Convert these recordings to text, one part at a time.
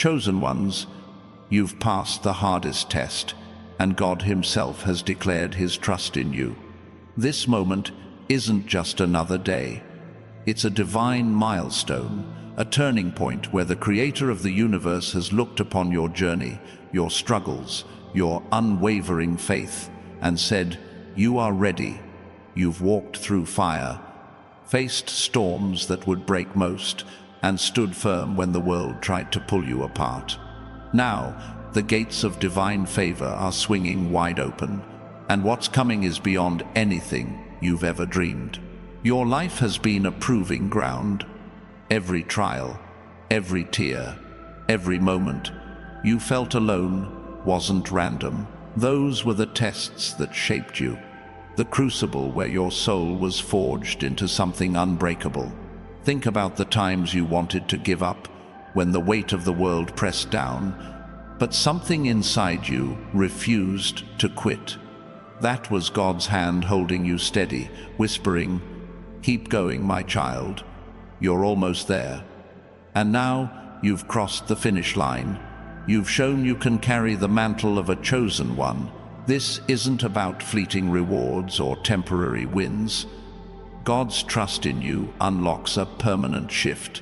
Chosen ones, you've passed the hardest test, and God Himself has declared His trust in you. This moment isn't just another day. It's a divine milestone, a turning point where the Creator of the universe has looked upon your journey, your struggles, your unwavering faith, and said, "You are ready." You've walked through fire, faced storms that would break most, and stood firm when the world tried to pull you apart. Now, the gates of divine favor are swinging wide open, and what's coming is beyond anything you've ever dreamed. Your life has been a proving ground. Every trial, every tear, every moment you felt alone wasn't random. Those were the tests that shaped you, the crucible where your soul was forged into something unbreakable. Think about the times you wanted to give up, when the weight of the world pressed down, but something inside you refused to quit. That was God's hand holding you steady, whispering, "Keep going, my child. You're almost there." And now you've crossed the finish line. You've shown you can carry the mantle of a chosen one. This isn't about fleeting rewards or temporary wins. God's trust in you unlocks a permanent shift.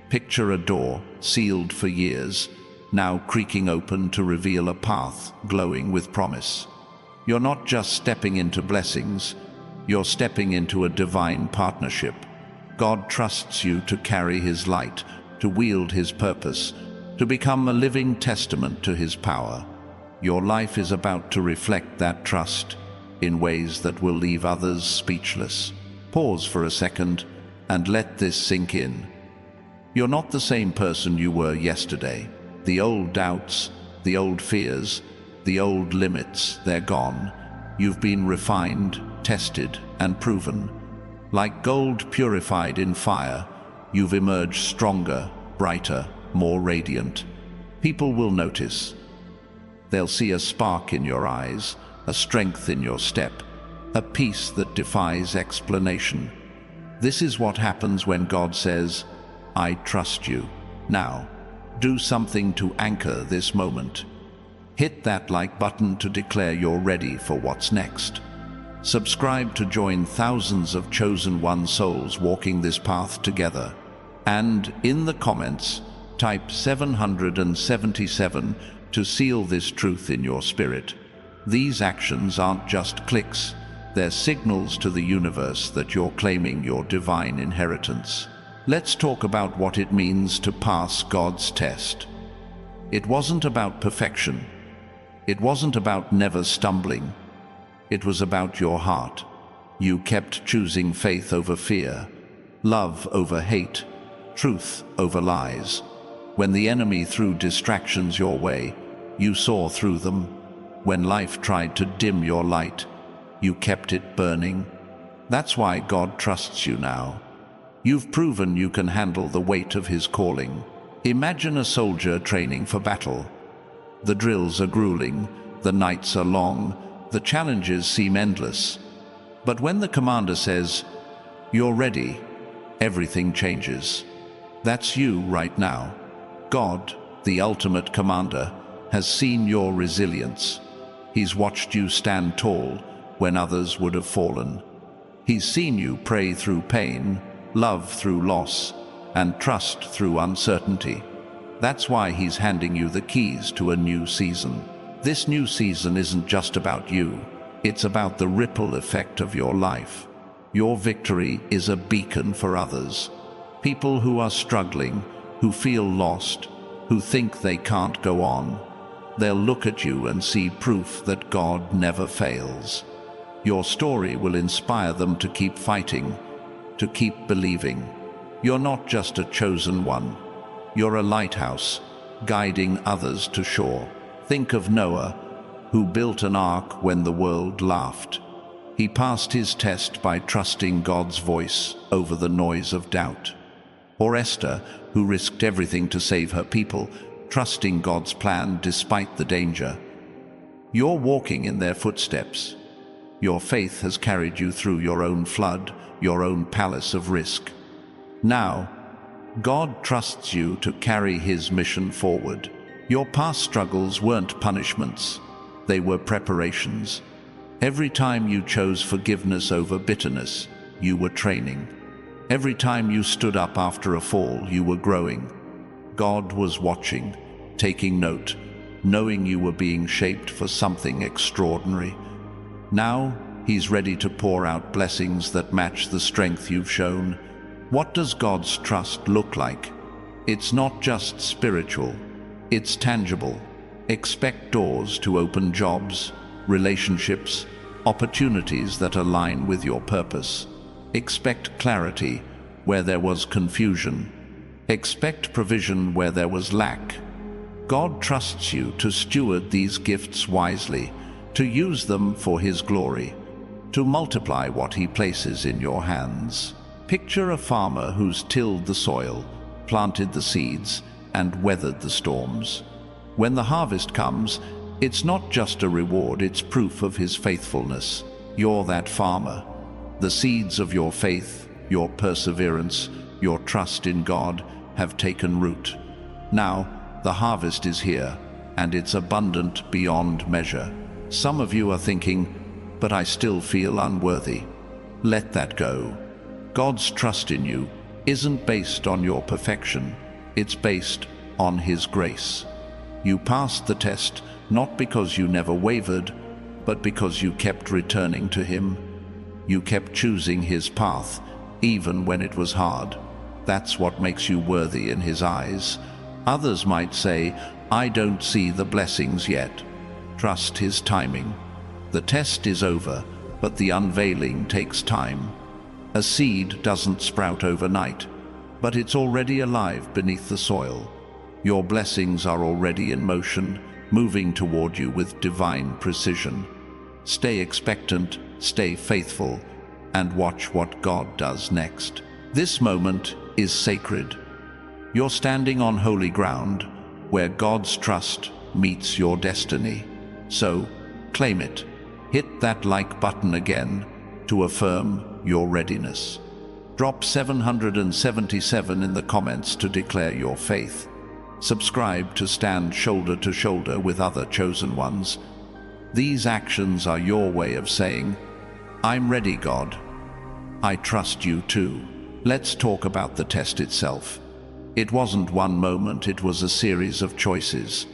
Picture a door, sealed for years, now creaking open to reveal a path glowing with promise. You're not just stepping into blessings, you're stepping into a divine partnership. God trusts you to carry His light, to wield His purpose, to become a living testament to His power. Your life is about to reflect that trust in ways that will leave others speechless. Pause for a second and let this sink in. You're not the same person you were yesterday. The old doubts, the old fears, the old limits, they're gone. You've been refined, tested, and proven. Like gold purified in fire, you've emerged stronger, brighter, more radiant. People will notice. They'll see a spark in your eyes, a strength in your step, a peace that defies explanation. This is what happens when God says, "I trust you." Now, do something to anchor this moment. Hit that like button to declare you're ready for what's next. Subscribe to join thousands of chosen one souls walking this path together. And in the comments, type 777 to seal this truth in your spirit. These actions aren't just clicks, they're signals to the universe that you're claiming your divine inheritance. Let's talk about what it means to pass God's test. It wasn't about perfection. It wasn't about never stumbling. It was about your heart. You kept choosing faith over fear, love over hate, truth over lies. When the enemy threw distractions your way, you saw through them. When life tried to dim your light, you kept it burning. That's why God trusts you now. You've proven you can handle the weight of His calling. Imagine a soldier training for battle. The drills are grueling, the nights are long, the challenges seem endless. But when the commander says, "You're ready," everything changes. That's you right now. God, the ultimate commander, has seen your resilience. He's watched you stand tall when others would have fallen. He's seen you pray through pain, love through loss, and trust through uncertainty. That's why He's handing you the keys to a new season. This new season isn't just about you. It's about the ripple effect of your life. Your victory is a beacon for others. People who are struggling, who feel lost, who think they can't go on. They'll look at you and see proof that God never fails. Your story will inspire them to keep fighting, to keep believing. You're not just a chosen one. You're a lighthouse, guiding others to shore. Think of Noah, who built an ark when the world laughed. He passed his test by trusting God's voice over the noise of doubt. Or Esther, who risked everything to save her people, trusting God's plan despite the danger. You're walking in their footsteps. Your faith has carried you through your own flood, your own palace of risk. Now, God trusts you to carry His mission forward. Your past struggles weren't punishments, they were preparations. Every time you chose forgiveness over bitterness, you were training. Every time you stood up after a fall, you were growing. God was watching, taking note, knowing you were being shaped for something extraordinary. Now, He's ready to pour out blessings that match the strength you've shown. What does God's trust look like? It's not just spiritual, it's tangible. Expect doors to open, jobs, relationships, opportunities that align with your purpose. Expect clarity where there was confusion. Expect provision where there was lack. God trusts you to steward these gifts wisely, to use them for His glory, to multiply what He places in your hands. Picture a farmer who's tilled the soil, planted the seeds, and weathered the storms. When the harvest comes, it's not just a reward, it's proof of his faithfulness. You're that farmer. The seeds of your faith, your perseverance, your trust in God have taken root. Now, the harvest is here, and it's abundant beyond measure. Some of you are thinking, but I still feel unworthy. Let that go. God's trust in you isn't based on your perfection, it's based on His grace. You passed the test not because you never wavered, but because you kept returning to Him. You kept choosing His path, even when it was hard. That's what makes you worthy in His eyes. Others might say, I don't see the blessings yet. Trust His timing. The test is over, but the unveiling takes time. A seed doesn't sprout overnight, but it's already alive beneath the soil. Your blessings are already in motion, moving toward you with divine precision. Stay expectant, stay faithful, and watch what God does next. This moment is sacred. You're standing on holy ground, where God's trust meets your destiny. So, claim it. Hit that like button again to affirm your readiness. Drop 777 in the comments to declare your faith. Subscribe to stand shoulder to shoulder with other chosen ones. These actions are your way of saying, I'm ready, God. I trust you too. Let's talk about the test itself. It wasn't one moment, it was a series of choices.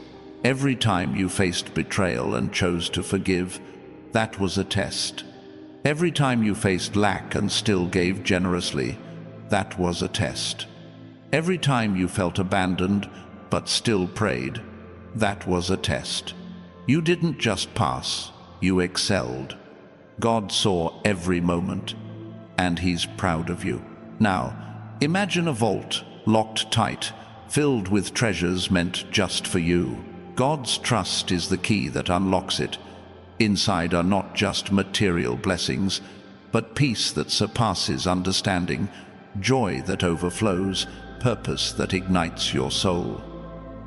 Every time you faced betrayal and chose to forgive, that was a test. Every time you faced lack and still gave generously, that was a test. Every time you felt abandoned but still prayed, that was a test. You didn't just pass, you excelled. God saw every moment, and He's proud of you. Now, imagine a vault, locked tight, filled with treasures meant just for you. God's trust is the key that unlocks it. Inside are not just material blessings, but peace that surpasses understanding, joy that overflows, purpose that ignites your soul.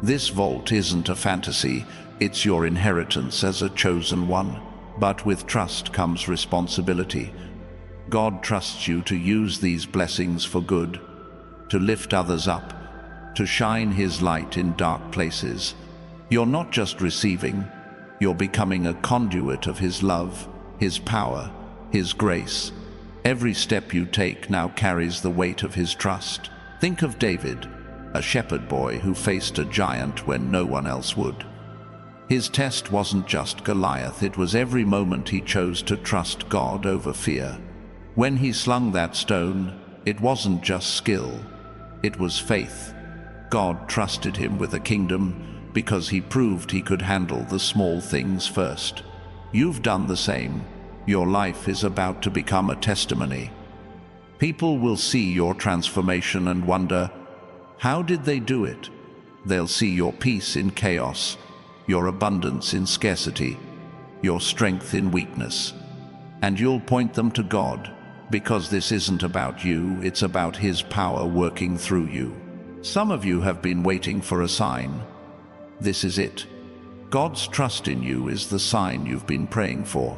This vault isn't a fantasy, it's your inheritance as a chosen one. But with trust comes responsibility. God trusts you to use these blessings for good, to lift others up, to shine His light in dark places. You're not just receiving, you're becoming a conduit of His love, His power, His grace. Every step you take now carries the weight of His trust. Think of David, a shepherd boy who faced a giant when no one else would. His test wasn't just Goliath, it was every moment he chose to trust God over fear. When he slung that stone, it wasn't just skill, it was faith. God trusted him with a kingdom because He proved He could handle the small things first. You've done the same. Your life is about to become a testimony. People will see your transformation and wonder, how did they do it? They'll see your peace in chaos, your abundance in scarcity, your strength in weakness. And you'll point them to God, because this isn't about you, it's about His power working through you. Some of you have been waiting for a sign. This is it. God's trust in you is the sign you've been praying for.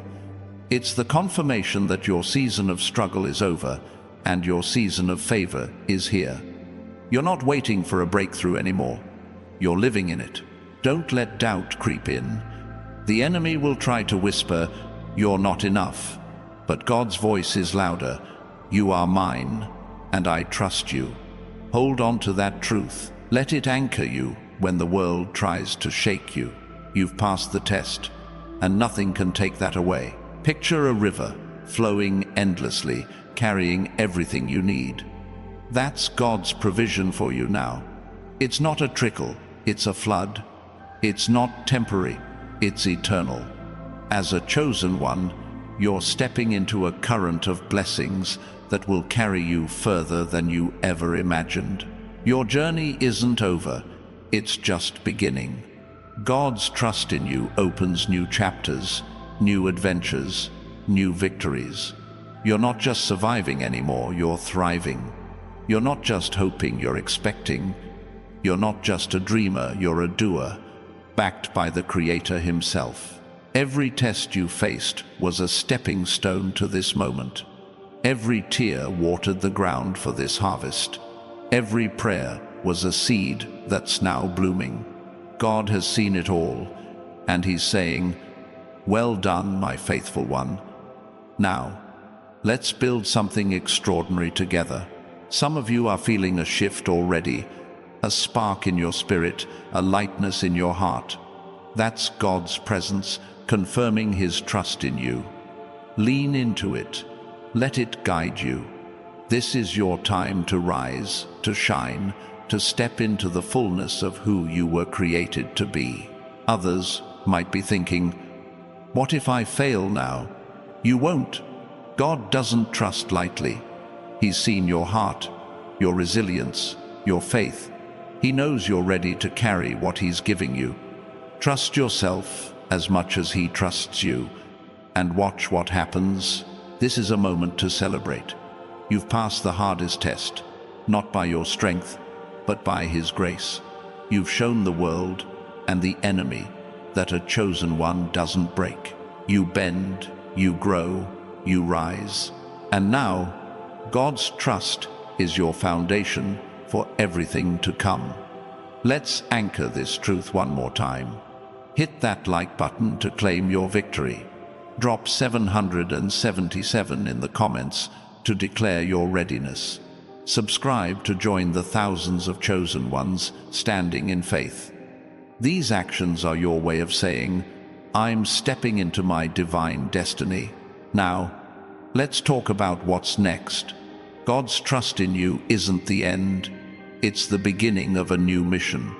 It's the confirmation that your season of struggle is over and your season of favor is here. You're not waiting for a breakthrough anymore. You're living in it. Don't let doubt creep in. The enemy will try to whisper, "You're not enough." But God's voice is louder. "You are mine, and I trust you." Hold on to that truth. Let it anchor you when the world tries to shake you. You've passed the test, and nothing can take that away. Picture a river flowing endlessly, carrying everything you need. That's God's provision for you now. It's not a trickle, it's a flood. It's not temporary, it's eternal. As a chosen one, you're stepping into a current of blessings that will carry you further than you ever imagined. Your journey isn't over, it's just beginning. God's trust in you opens new chapters, new adventures, new victories. You're not just surviving anymore, you're thriving. You're not just hoping, you're expecting. You're not just a dreamer, you're a doer, backed by the Creator Himself. Every test you faced was a stepping stone to this moment. Every tear watered the ground for this harvest. Every prayer was a seed that's now blooming. God has seen it all, and He's saying, "Well done, my faithful one. Now, let's build something extraordinary together." Some of you are feeling a shift already, a spark in your spirit, a lightness in your heart. That's God's presence, confirming His trust in you. Lean into it. Let it guide you. This is your time to rise, to shine, to step into the fullness of who you were created to be. Others might be thinking, "What if I fail now?" You won't. God doesn't trust lightly. He's seen your heart, your resilience, your faith. He knows you're ready to carry what He's giving you. Trust yourself as much as He trusts you, and watch what happens. This is a moment to celebrate. You've passed the hardest test, not by your strength, but by His grace. You've shown the world and the enemy that a chosen one doesn't break. You bend, you grow, you rise. And now, God's trust is your foundation for everything to come. Let's anchor this truth one more time. Hit that like button to claim your victory. Drop 777 in the comments to declare your readiness. Subscribe to join the thousands of chosen ones standing in faith. These actions are your way of saying, "I'm stepping into my divine destiny." Now, let's talk about what's next. God's trust in you isn't the end. It's the beginning of a new mission.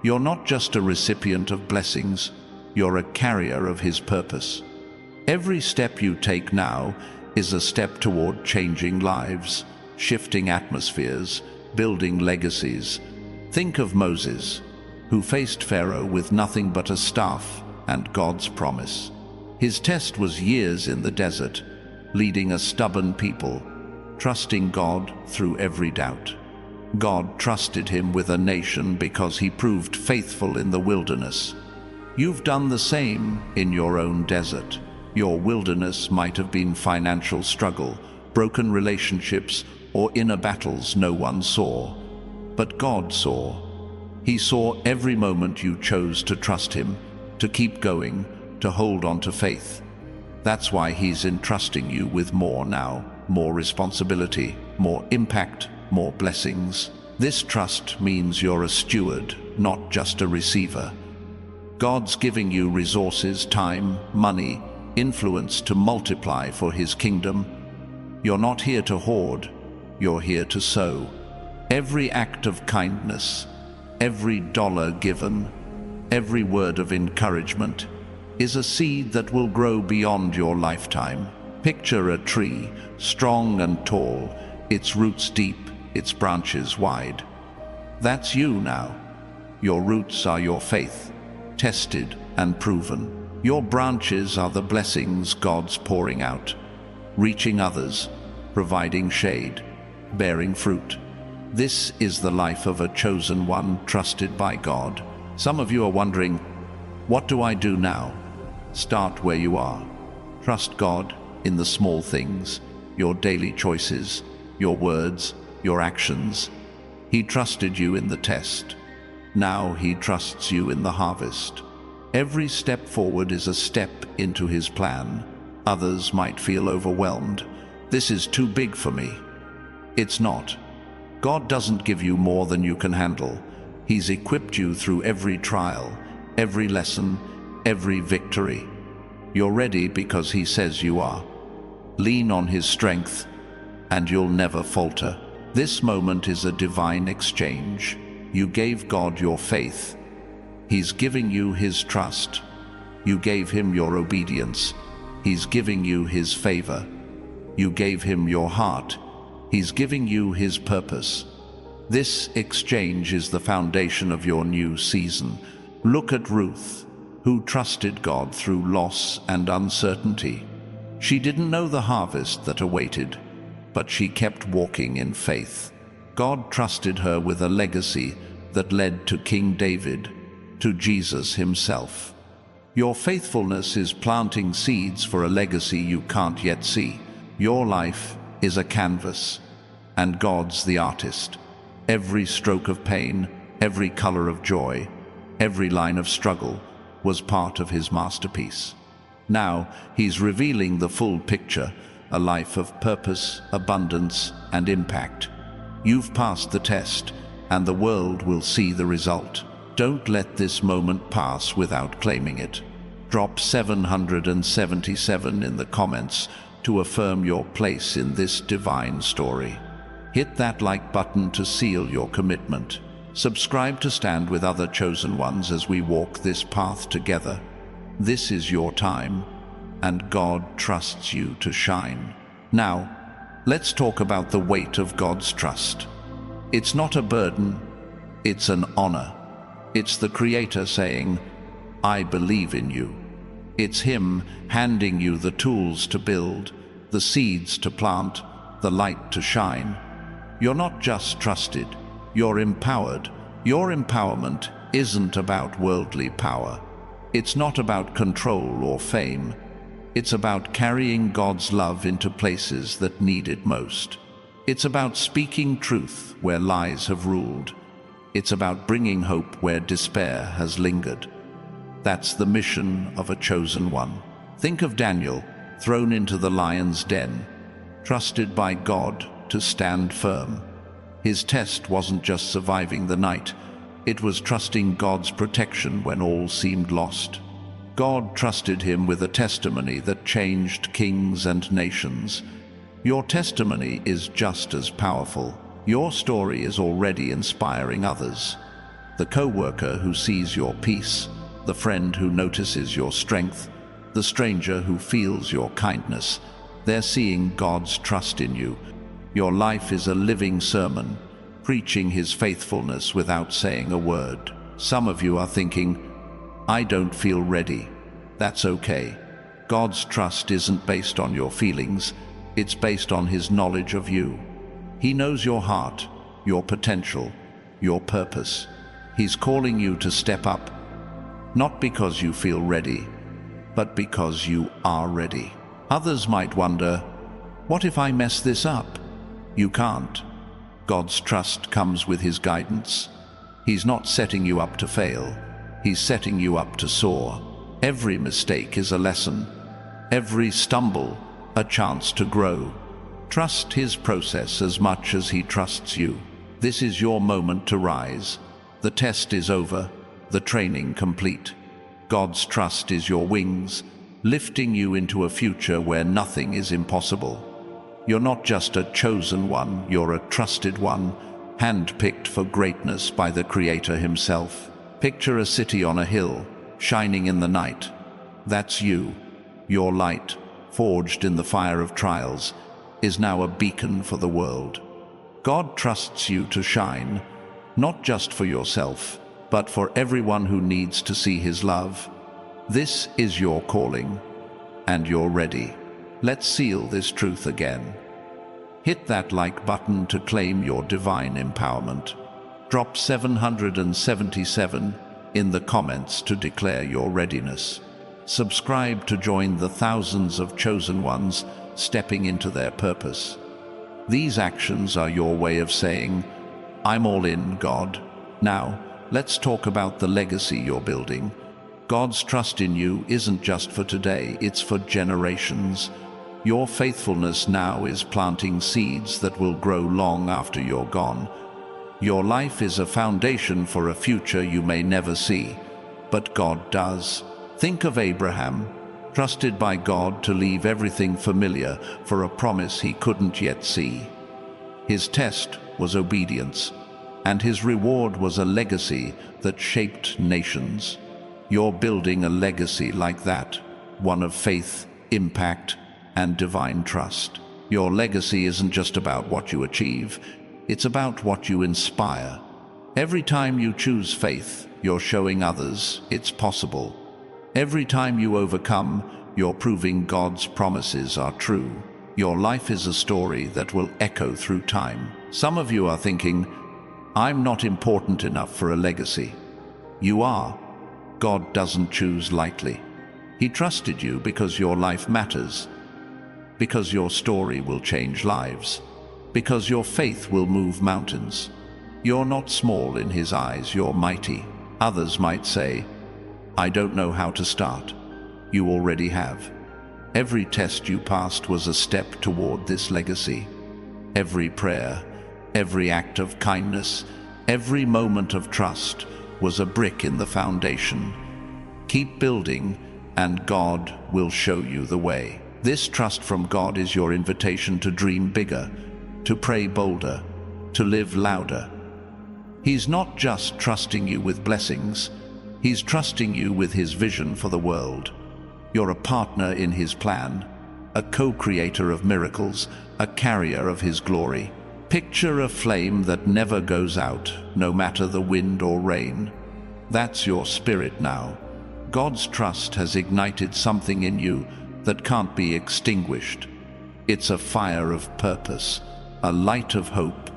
You're not just a recipient of blessings, you're a carrier of His purpose. Every step you take now is a step toward changing lives, shifting atmospheres, building legacies. Think of Moses, who faced Pharaoh with nothing but a staff and God's promise. His test was years in the desert, leading a stubborn people, trusting God through every doubt. God trusted him with a nation because he proved faithful in the wilderness. You've done the same in your own desert. Your wilderness might have been financial struggle, broken relationships, or inner battles no one saw. But God saw. He saw every moment you chose to trust Him, to keep going, to hold on to faith. That's why He's entrusting you with more now, more responsibility, more impact, more blessings. This trust means you're a steward, not just a receiver. God's giving you resources, time, money, influence to multiply for His kingdom. You're not here to hoard, you're here to sow. Every act of kindness, every dollar given, every word of encouragement is a seed that will grow beyond your lifetime. Picture a tree, strong and tall, its roots deep, its branches wide. That's you now. Your roots are your faith, tested and proven. Your branches are the blessings God's pouring out, reaching others, providing shade, bearing fruit. This is the life of a chosen one trusted by God. Some of you are wondering, what do I do now? Start where you are. Trust God in the small things, your daily choices, your words, your actions. He trusted you in the test. Now he trusts you in the harvest. Every step forward is a step into his plan. Others might feel overwhelmed. This is too big for me. It's not. God doesn't give you more than you can handle. He's equipped you through every trial, every lesson, every victory. You're ready because he says you are. Lean on his strength, and you'll never falter. This moment is a divine exchange. You gave God your faith. He's giving you his trust. You gave him your obedience. He's giving you his favor. You gave him your heart. He's giving you his purpose. This exchange is the foundation of your new season. Look at Ruth, who trusted God through loss and uncertainty. She didn't know the harvest that awaited, but she kept walking in faith. God trusted her with a legacy that led to King David, to Jesus himself. Your faithfulness is planting seeds for a legacy you can't yet see. Your life is a canvas, and God's the artist. Every stroke of pain, every color of joy, every line of struggle was part of his masterpiece. Now he's revealing the full picture, a life of purpose, abundance, and impact. You've passed the test, and the world will see the result. Don't let this moment pass without claiming it. Drop 777 in the comments to affirm your place in this divine story. Hit that like button to seal your commitment. Subscribe to stand with other chosen ones as we walk this path together. This is your time, and God trusts you to shine. Now, let's talk about the weight of God's trust. It's not a burden, it's an honor. It's the Creator saying, I believe in you. It's Him handing you the tools to build, the seeds to plant, the light to shine. You're not just trusted, you're empowered. Your empowerment isn't about worldly power. It's not about control or fame. It's about carrying God's love into places that need it most. It's about speaking truth where lies have ruled. It's about bringing hope where despair has lingered. That's the mission of a chosen one. Think of Daniel, thrown into the lion's den, trusted by God to stand firm. His test wasn't just surviving the night, it was trusting God's protection when all seemed lost. God trusted him with a testimony that changed kings and nations. Your testimony is just as powerful. Your story is already inspiring others. The co-worker who sees your peace, the friend who notices your strength, the stranger who feels your kindness, they're seeing God's trust in you. Your life is a living sermon, preaching his faithfulness without saying a word. Some of you are thinking, I don't feel ready. That's okay. God's trust isn't based on your feelings, it's based on his knowledge of you. He knows your heart, your potential, your purpose. He's calling you to step up, not because you feel ready, but because you are ready. Others might wonder, what if I mess this up? You can't. God's trust comes with his guidance. He's not setting you up to fail. He's setting you up to soar. Every mistake is a lesson. Every stumble, a chance to grow. Trust his process as much as he trusts you. This is your moment to rise. The test is over, the training complete. God's trust is your wings, lifting you into a future where nothing is impossible. You're not just a chosen one, you're a trusted one, handpicked for greatness by the Creator himself. Picture a city on a hill, shining in the night. That's you. Your light, forged in the fire of trials, is now a beacon for the world. God trusts you to shine, not just for yourself, but for everyone who needs to see his love. This is your calling, and you're ready. Let's seal this truth again. Hit that like button to claim your divine empowerment. Drop 777 in the comments to declare your readiness. Subscribe to join the thousands of chosen ones stepping into their purpose. These actions are your way of saying, I'm all in, God. Now, let's talk about the legacy you're building. God's trust in you isn't just for today, it's for generations. Your faithfulness now is planting seeds that will grow long after you're gone. Your life is a foundation for a future you may never see, but God does. Think of Abraham, trusted by God to leave everything familiar for a promise he couldn't yet see. His test was obedience, and his reward was a legacy that shaped nations. You're building a legacy like that, one of faith, impact, and divine trust. Your legacy isn't just about what you achieve, it's about what you inspire. Every time you choose faith, you're showing others it's possible. Every time you overcome, you're proving God's promises are true. Your life is a story that will echo through time. Some of you are thinking, I'm not important enough for a legacy. You are. God doesn't choose lightly. He trusted you because your life matters, because your story will change lives, because your faith will move mountains. You're not small in His eyes, you're mighty. Others might say, I don't know how to start. You already have. Every test you passed was a step toward this legacy. Every prayer, every act of kindness, every moment of trust was a brick in the foundation. Keep building, and God will show you the way. This trust from God is your invitation to dream bigger, to pray bolder, to live louder. He's not just trusting you with blessings, He's trusting you with His vision for the world. You're a partner in His plan, a co-creator of miracles, a carrier of His glory. Picture a flame that never goes out, no matter the wind or rain. That's your spirit now. God's trust has ignited something in you that can't be extinguished. It's a fire of purpose, a light of hope,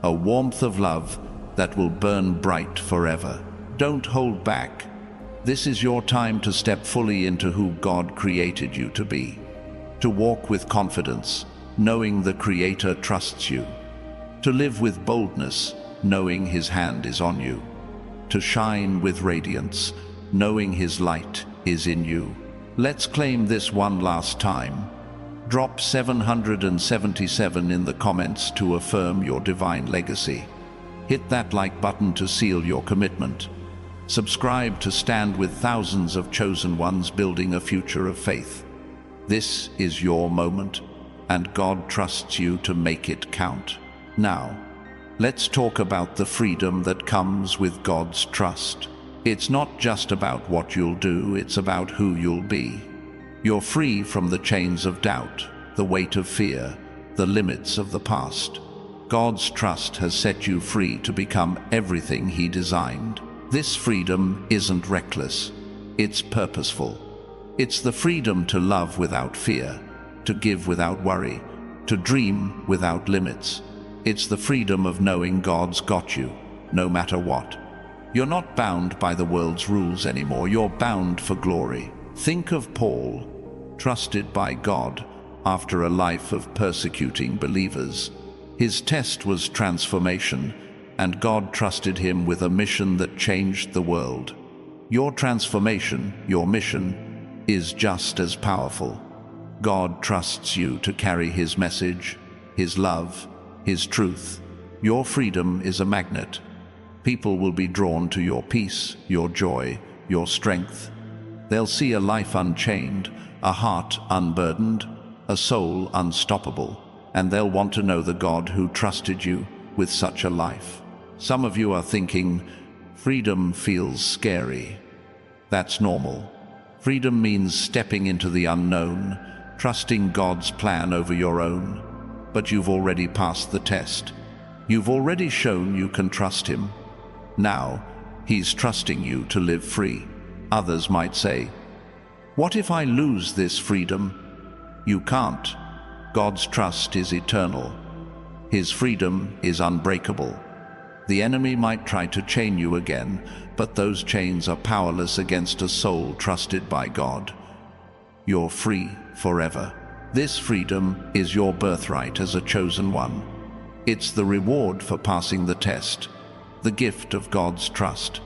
a warmth of love that will burn bright forever. Don't hold back. This is your time to step fully into who God created you to be. To walk with confidence, knowing the Creator trusts you. To live with boldness, knowing His hand is on you. To shine with radiance, knowing His light is in you. Let's claim this one last time. Drop 777 in the comments to affirm your divine legacy. Hit that like button to seal your commitment. Subscribe to stand with thousands of chosen ones building a future of faith. This is your moment, and God trusts you to make it count. Now, let's talk about the freedom that comes with God's trust. It's not just about what you'll do, it's about who you'll be. You're free from the chains of doubt, the weight of fear, the limits of the past. God's trust has set you free to become everything He designed. This freedom isn't reckless, it's purposeful. It's the freedom to love without fear, to give without worry, to dream without limits. It's the freedom of knowing God's got you, no matter what. You're not bound by the world's rules anymore, you're bound for glory. Think of Paul, trusted by God after a life of persecuting believers. His test was transformation, and God trusted him with a mission that changed the world. Your transformation, your mission, is just as powerful. God trusts you to carry His message, His love, His truth. Your freedom is a magnet. People will be drawn to your peace, your joy, your strength. They'll see a life unchained, a heart unburdened, a soul unstoppable, and they'll want to know the God who trusted you with such a life. Some of you are thinking, freedom feels scary. That's normal. Freedom means stepping into the unknown, trusting God's plan over your own. But you've already passed the test. You've already shown you can trust Him. Now, He's trusting you to live free. Others might say, what if I lose this freedom? You can't. God's trust is eternal. His freedom is unbreakable. The enemy might try to chain you again, but those chains are powerless against a soul trusted by God. You're free forever. This freedom is your birthright as a chosen one. It's the reward for passing the test, the gift of God's trust.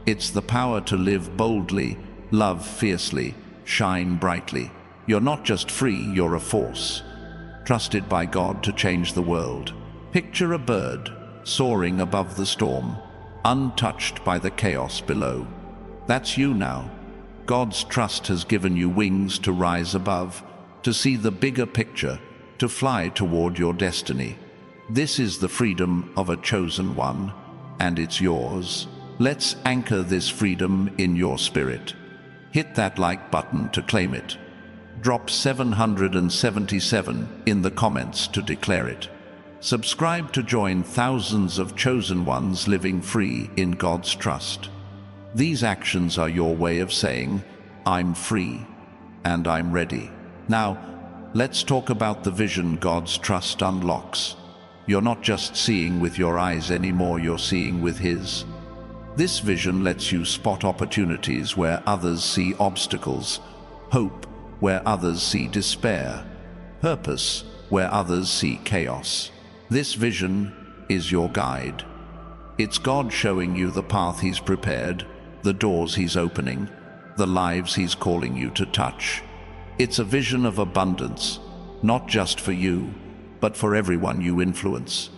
It's the power to live boldly, love fiercely, shine brightly. You're not just free, you're a force, trusted by God to change the world. Picture a bird soaring above the storm, untouched by the chaos below. That's you now. God's trust has given you wings to rise above, to see the bigger picture, to fly toward your destiny. This is the freedom of a chosen one, and it's yours. Let's anchor this freedom in your spirit. Hit that like button to claim it. Drop 777 in the comments to declare it. Subscribe to join thousands of chosen ones living free in God's trust. These actions are your way of saying, I'm free and I'm ready. Now, let's talk about the vision God's trust unlocks. You're not just seeing with your eyes anymore, you're seeing with His. This vision lets you spot opportunities where others see obstacles, hope where others see despair, purpose where others see chaos. This vision is your guide. It's God showing you the path He's prepared, the doors He's opening, the lives He's calling you to touch. It's a vision of abundance, not just for you, but for everyone you influence.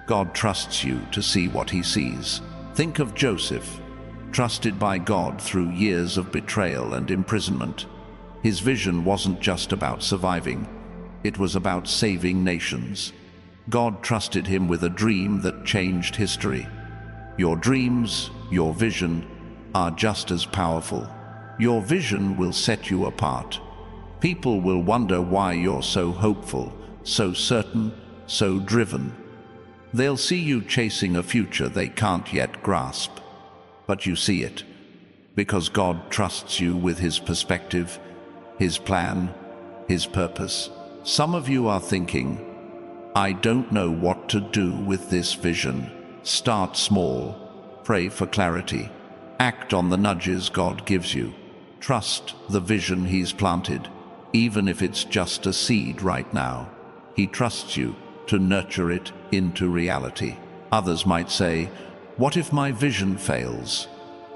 God trusts you to see what He sees. Think of Joseph, trusted by God through years of betrayal and imprisonment. His vision wasn't just about surviving, it was about saving nations. God trusted him with a dream that changed history. Your dreams, your vision, are just as powerful. Your vision will set you apart. People will wonder why you're so hopeful, so certain, so driven. They'll see you chasing a future they can't yet grasp. But you see it, because God trusts you with His perspective, His plan, His purpose. Some of you are thinking, I don't know what to do with this vision. Start small. Pray for clarity. Act on the nudges God gives you. Trust the vision He's planted, even if it's just a seed right now. He trusts you to nurture it into reality. Others might say, what if my vision fails?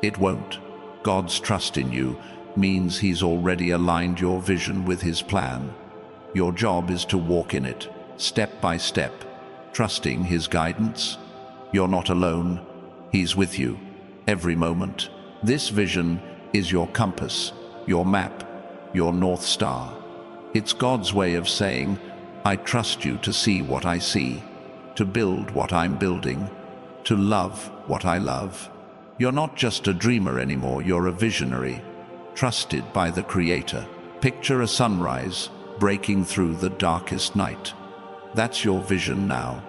It won't. God's trust in you means He's already aligned your vision with His plan. Your job is to walk in it, step by step, trusting His guidance. You're not alone. He's with you, every moment. This vision is your compass, your map, your North Star. It's God's way of saying, I trust you to see what I see, to build what I'm building, to love what I love. You're not just a dreamer anymore, you're a visionary, trusted by the Creator. Picture a sunrise breaking through the darkest night. That's your vision now.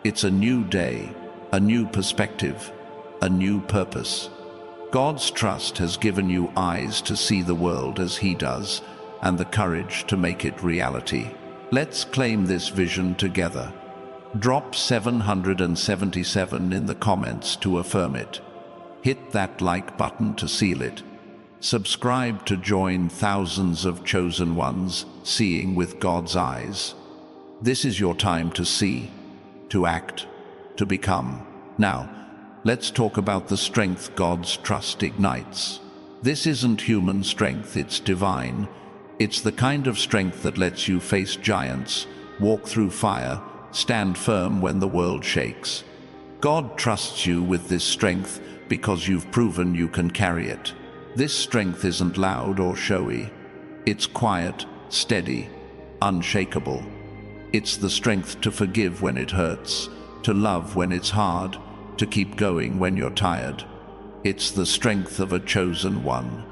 It's a new day, a new perspective, a new purpose. God's trust has given you eyes to see the world as He does, and the courage to make it reality. Let's claim this vision together. Drop 777 in the comments to affirm it. Hit that like button to seal it. Subscribe to join thousands of chosen ones seeing with God's eyes. This is your time to see, to act, to become. Now, let's talk about the strength God's trust ignites. This isn't human strength, it's divine. It's the kind of strength that lets you face giants, walk through fire, stand firm when the world shakes. God trusts you with this strength because you've proven you can carry it. This strength isn't loud or showy. It's quiet, steady, unshakable. It's the strength to forgive when it hurts, to love when it's hard, to keep going when you're tired. It's the strength of a chosen one,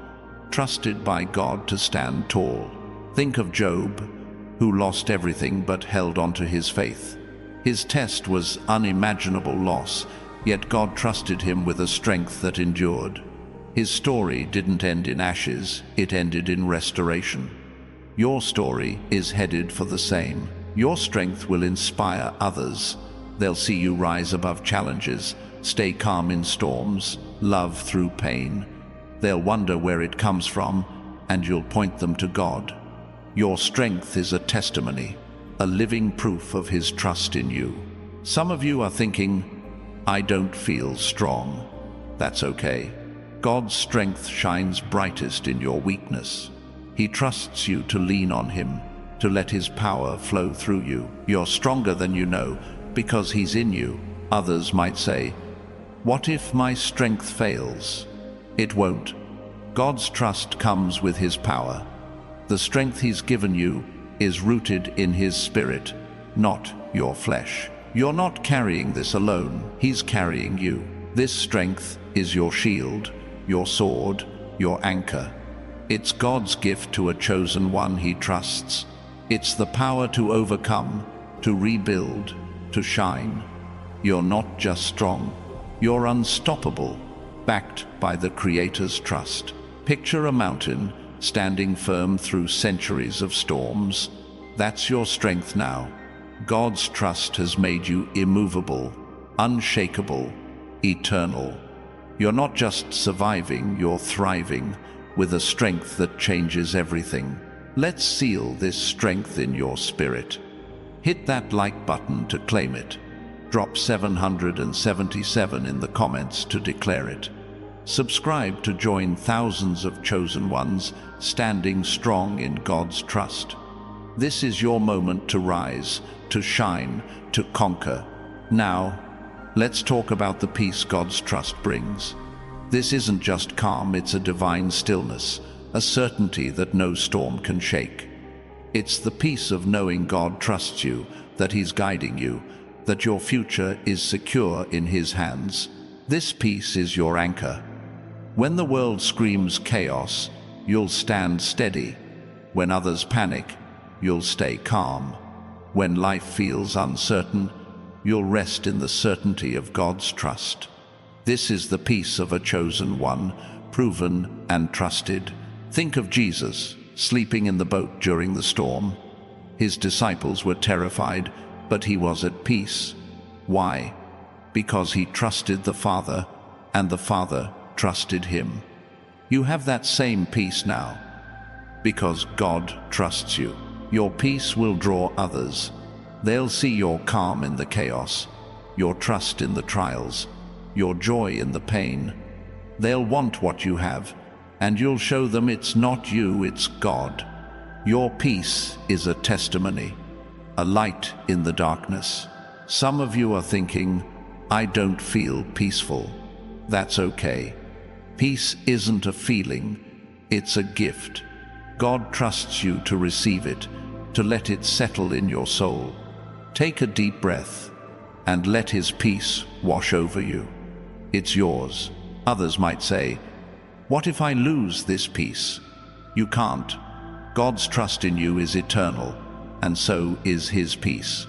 trusted by God to stand tall. Think of Job, who lost everything but held on to his faith. His test was unimaginable loss, yet God trusted him with a strength that endured. His story didn't end in ashes, it ended in restoration. Your story is headed for the same. Your strength will inspire others. They'll see you rise above challenges, stay calm in storms, love through pain. They'll wonder where it comes from, and you'll point them to God. Your strength is a testimony, a living proof of His trust in you. Some of you are thinking, I don't feel strong. That's okay. God's strength shines brightest in your weakness. He trusts you to lean on Him, to let His power flow through you. You're stronger than you know because He's in you. Others might say, what if my strength fails? It won't. God's trust comes with His power. The strength He's given you is rooted in His Spirit, not your flesh. You're not carrying this alone. He's carrying you. This strength is your shield, your sword, your anchor. It's God's gift to a chosen one He trusts. It's the power to overcome, to rebuild, to shine. You're not just strong, you're unstoppable, backed by the Creator's trust. Picture a mountain standing firm through centuries of storms. That's your strength now. God's trust has made you immovable, unshakable, eternal. You're not just surviving, you're thriving with a strength that changes everything. Let's seal this strength in your spirit. Hit that like button to claim it. Drop 777 in the comments to declare it. Subscribe to join thousands of chosen ones standing strong in God's trust. This is your moment to rise, to shine, to conquer. Now, let's talk about the peace God's trust brings. This isn't just calm, it's a divine stillness, a certainty that no storm can shake. It's the peace of knowing God trusts you, that He's guiding you, that your future is secure in His hands. This peace is your anchor. When the world screams chaos, you'll stand steady. When others panic, you'll stay calm. When life feels uncertain, you'll rest in the certainty of God's trust. This is the peace of a chosen one, proven and trusted. Think of Jesus, sleeping in the boat during the storm. His disciples were terrified, but He was at peace. Why? Because He trusted the Father, and the Father trusted Him. You have that same peace now, because God trusts you. Your peace will draw others. They'll see your calm in the chaos, your trust in the trials, your joy in the pain. They'll want what you have, and you'll show them it's not you, it's God. Your peace is a testimony, a light in the darkness. Some of you are thinking, I don't feel peaceful. That's okay. Peace isn't a feeling, it's a gift. God trusts you to receive it, to let it settle in your soul. Take a deep breath and let His peace wash over you. It's yours. Others might say, what if I lose this peace? You can't. God's trust in you is eternal, and so is His peace.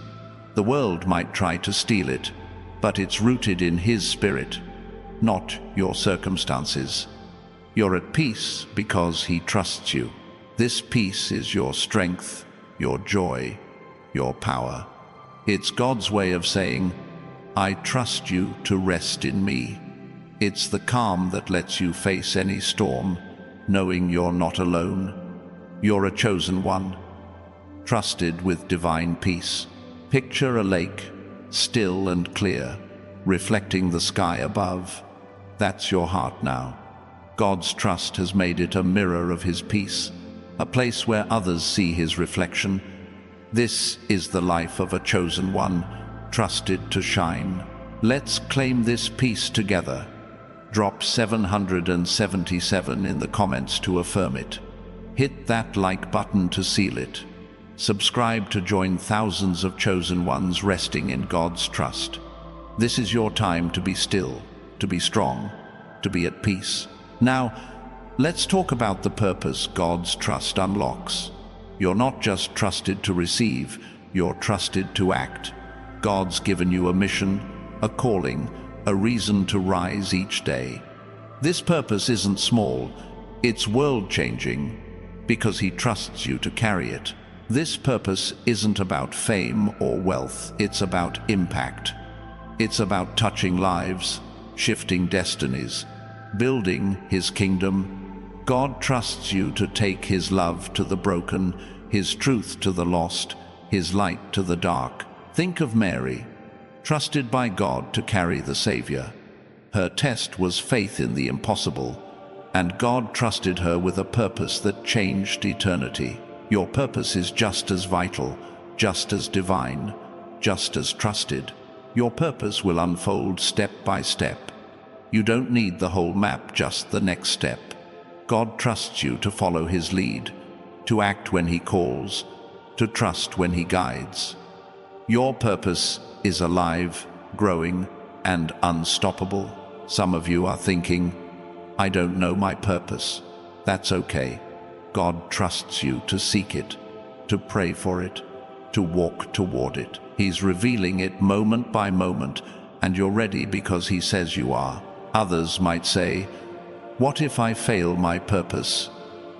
The world might try to steal it, but it's rooted in His Spirit, not your circumstances. You're at peace because He trusts you. This peace is your strength, your joy, your power. It's God's way of saying, I trust you to rest in me. It's the calm that lets you face any storm, knowing you're not alone. You're a chosen one, trusted with divine peace. Picture a lake, still and clear, reflecting the sky above. That's your heart now. God's trust has made it a mirror of His peace, a place where others see His reflection. This is the life of a chosen one, trusted to shine. Let's claim this peace together. Drop 777 in the comments to affirm it. Hit that like button to seal it. Subscribe to join thousands of chosen ones resting in God's trust. This is your time to be still, to be strong, to be at peace. Now, let's talk about the purpose God's trust unlocks. You're not just trusted to receive, you're trusted to act. God's given you a mission, a calling, a reason to rise each day. This purpose isn't small, it's world-changing, because He trusts you to carry it. This purpose isn't about fame or wealth, it's about impact. It's about touching lives, shifting destinies, building His kingdom. God trusts you to take His love to the broken, His truth to the lost, His light to the dark. Think of Mary, trusted by God to carry the Savior. Her test was faith in the impossible, and God trusted her with a purpose that changed eternity. Your purpose is just as vital, just as divine, just as trusted. Your purpose will unfold step by step. You don't need the whole map, just the next step. God trusts you to follow His lead, to act when He calls, to trust when He guides. Your purpose is alive, growing, and unstoppable. Some of you are thinking, I don't know my purpose. That's okay. God trusts you to seek it, to pray for it, to walk toward it. He's revealing it moment by moment, and you're ready because He says you are. Others might say, what if I fail my purpose?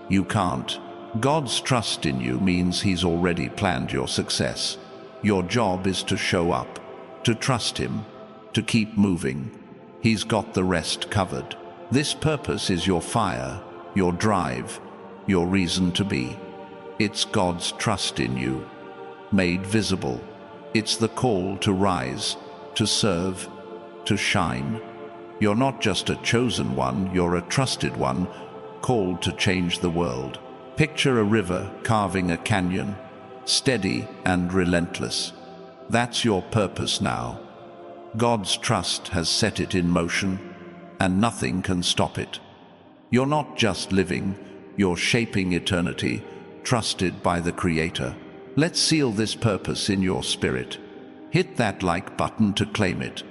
You can't. God's trust in you means He's already planned your success. Your job is to show up, to trust Him, to keep moving. He's got the rest covered. This purpose is your fire, your drive, your reason to be. It's God's trust in you, made visible. It's the call to rise, to serve, to shine. You're not just a chosen one, you're a trusted one, called to change the world. Picture a river carving a canyon, steady and relentless. That's your purpose now. God's trust has set it in motion, and nothing can stop it. You're not just living, you're shaping eternity, trusted by the Creator. Let's seal this purpose in your spirit. Hit that like button to claim it.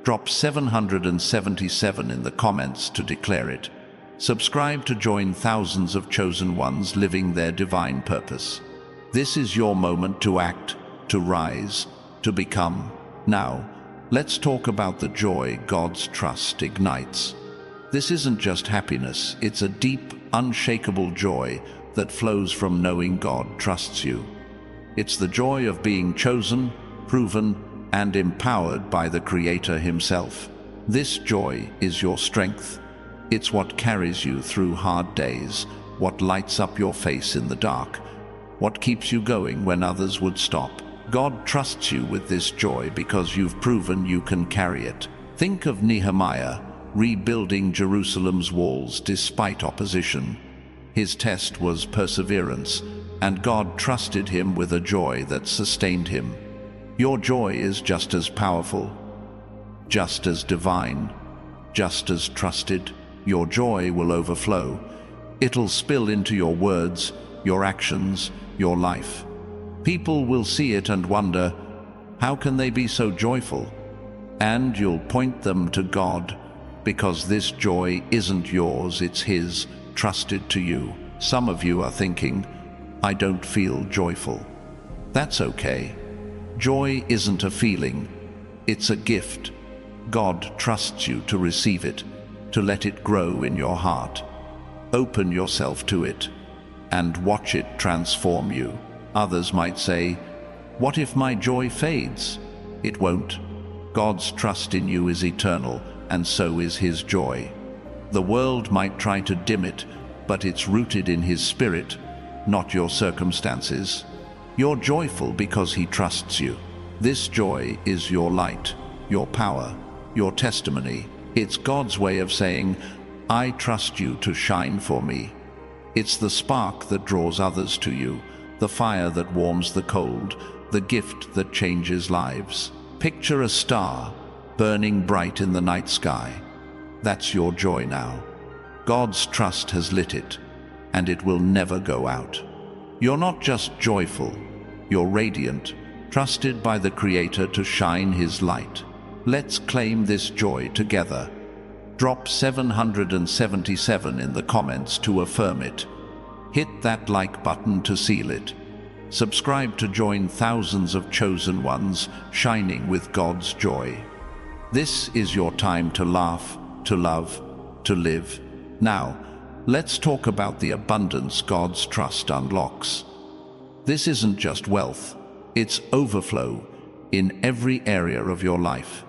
Drop 777 in the comments to declare it. Subscribe to join thousands of chosen ones living their divine purpose. This is your moment to act, to rise, to become. Now, let's talk about the joy God's trust ignites. This isn't just happiness, it's a deep, unshakable joy that flows from knowing God trusts you. It's the joy of being chosen, proven, and empowered by the Creator Himself. This joy is your strength. It's what carries you through hard days, what lights up your face in the dark, what keeps you going when others would stop. God trusts you with this joy because you've proven you can carry it. Think of Nehemiah, rebuilding Jerusalem's walls despite opposition. His test was perseverance, and God trusted him with a joy that sustained him. Your joy is just as powerful, just as divine, just as trusted. Your joy will overflow. It'll spill into your words, your actions, your life. People will see it and wonder, how can they be so joyful? And you'll point them to God, because this joy isn't yours, it's His, trusted to you. Some of you are thinking, I don't feel joyful. That's okay. Joy isn't a feeling, it's a gift. God trusts you to receive it, to let it grow in your heart. Open yourself to it, and watch it transform you. Others might say, what if my joy fades? It won't. God's trust in you is eternal, and so is His joy. The world might try to dim it, but it's rooted in His Spirit, not your circumstances. You're joyful because He trusts you. This joy is your light, your power, your testimony. It's God's way of saying, I trust you to shine for me. It's the spark that draws others to you, the fire that warms the cold, the gift that changes lives. Picture a star burning bright in the night sky. That's your joy now. God's trust has lit it, and it will never go out. You're not just joyful, you're radiant, trusted by the Creator to shine His light. Let's claim this joy together. Drop 777 in the comments to affirm it. Hit that like button to seal it. Subscribe to join thousands of chosen ones shining with God's joy. This is your time to laugh, to love, to live. Now, let's talk about the abundance God's trust unlocks. This isn't just wealth, it's overflow in every area of your life.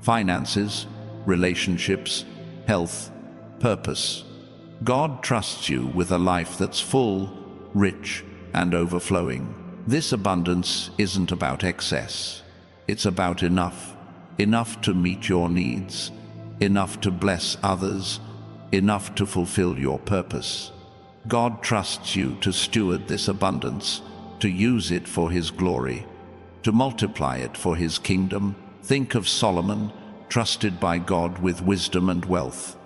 Finances, relationships, health, purpose. God trusts you with a life that's full, rich, and overflowing. This abundance isn't about excess. It's about enough. enough to meet your needs, enough to bless others, enough to fulfill your purpose. God trusts you to steward this abundance, to use it for His glory, to multiply it for His kingdom. Think of Solomon, trusted by God with wisdom and wealth.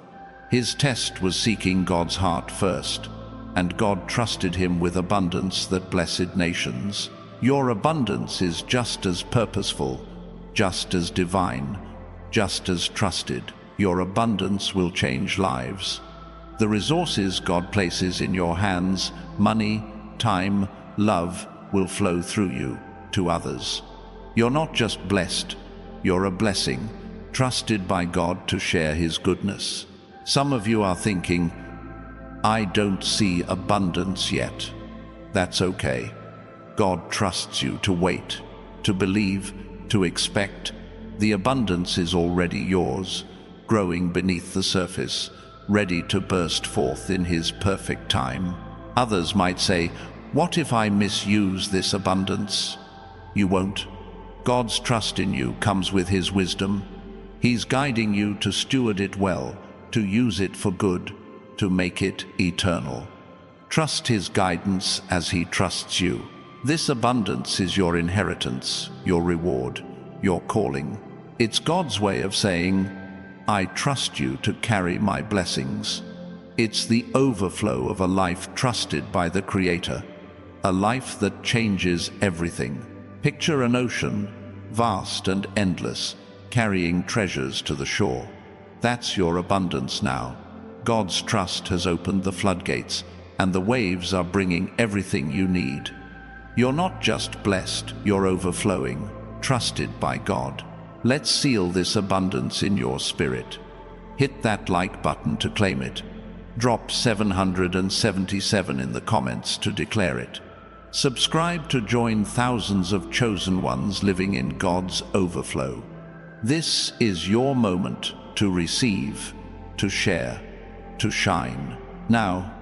His test was seeking God's heart first, and God trusted him with abundance that blessed nations. Your abundance is just as purposeful, just as divine, just as trusted. Your abundance will change lives. The resources God places in your hands, money, time, love, will flow through you to others. You're not just blessed, you're a blessing, trusted by God to share His goodness. Some of you are thinking, I don't see abundance yet. That's okay. God trusts you to wait, to believe, to expect. The abundance is already yours, growing beneath the surface, ready to burst forth in His perfect time. Others might say, what if I misuse this abundance? You won't. God's trust in you comes with His wisdom. He's guiding you to steward it well, to use it for good, to make it eternal. Trust His guidance as He trusts you. This abundance is your inheritance, your reward, your calling. It's God's way of saying, I trust you to carry my blessings. It's the overflow of a life trusted by the Creator, a life that changes everything. Picture an ocean, vast and endless, carrying treasures to the shore. That's your abundance now. God's trust has opened the floodgates, and the waves are bringing everything you need. You're not just blessed, you're overflowing, trusted by God. Let's seal this abundance in your spirit. Hit that like button to claim it. Drop 777 in the comments to declare it. Subscribe to join thousands of chosen ones living in God's overflow. This is your moment to receive, to share, to shine. Now,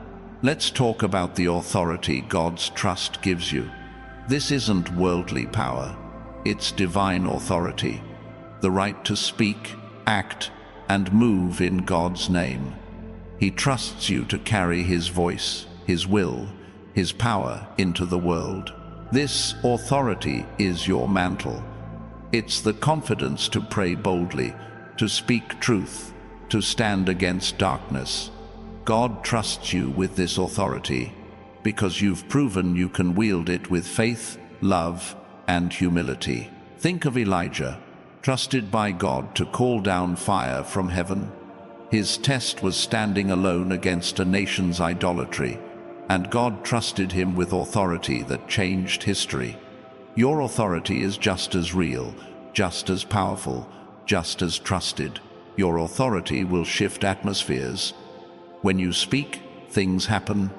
let's talk about the authority God's trust gives you. This isn't worldly power, it's divine authority, the right to speak, act, and move in God's name. He trusts you to carry His voice, His will, His power into the world. This authority is your mantle. It's the confidence to pray boldly, to speak truth, to stand against darkness. God trusts you with this authority because you've proven you can wield it with faith, love, and humility. Think of Elijah, trusted by God to call down fire from heaven. His test was standing alone against a nation's idolatry, and God trusted him with authority that changed history. Your authority is just as real, just as powerful, just as trusted. Your authority will shift atmospheres. When you speak, things happen.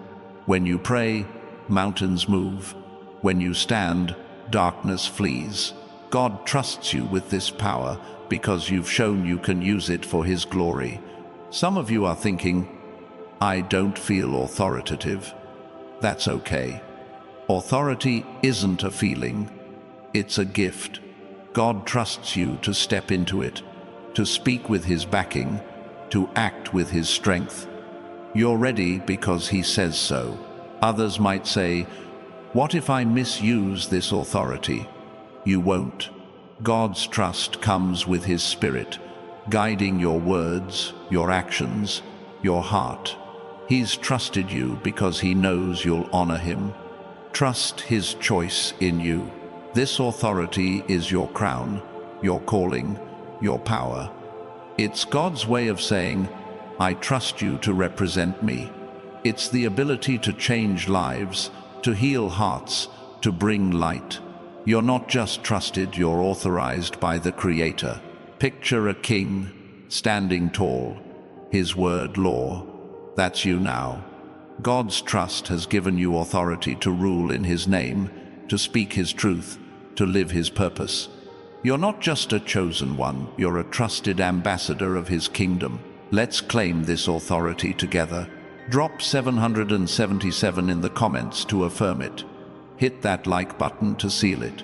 When you pray, mountains move. When you stand, darkness flees. God trusts you with this power because you've shown you can use it for His glory. Some of you are thinking, I don't feel authoritative. That's okay. Authority isn't a feeling, it's a gift. God trusts you to step into it, to speak with His backing, to act with His strength. You're ready because He says so. Others might say, what if I misuse this authority? You won't. God's trust comes with His Spirit, guiding your words, your actions, your heart. He's trusted you because He knows you'll honor Him. Trust His choice in you. This authority is your crown, your calling, your power. It's God's way of saying, I trust you to represent me. It's the ability to change lives, to heal hearts, to bring light. You're not just trusted, you're authorized by the Creator. Picture a king, standing tall, His word law. That's you now. God's trust has given you authority to rule in His name, to speak His truth, to live His purpose. You're not just a chosen one, you're a trusted ambassador of His kingdom. Let's claim this authority together. Drop 777 in the comments to affirm it. Hit that like button to seal it.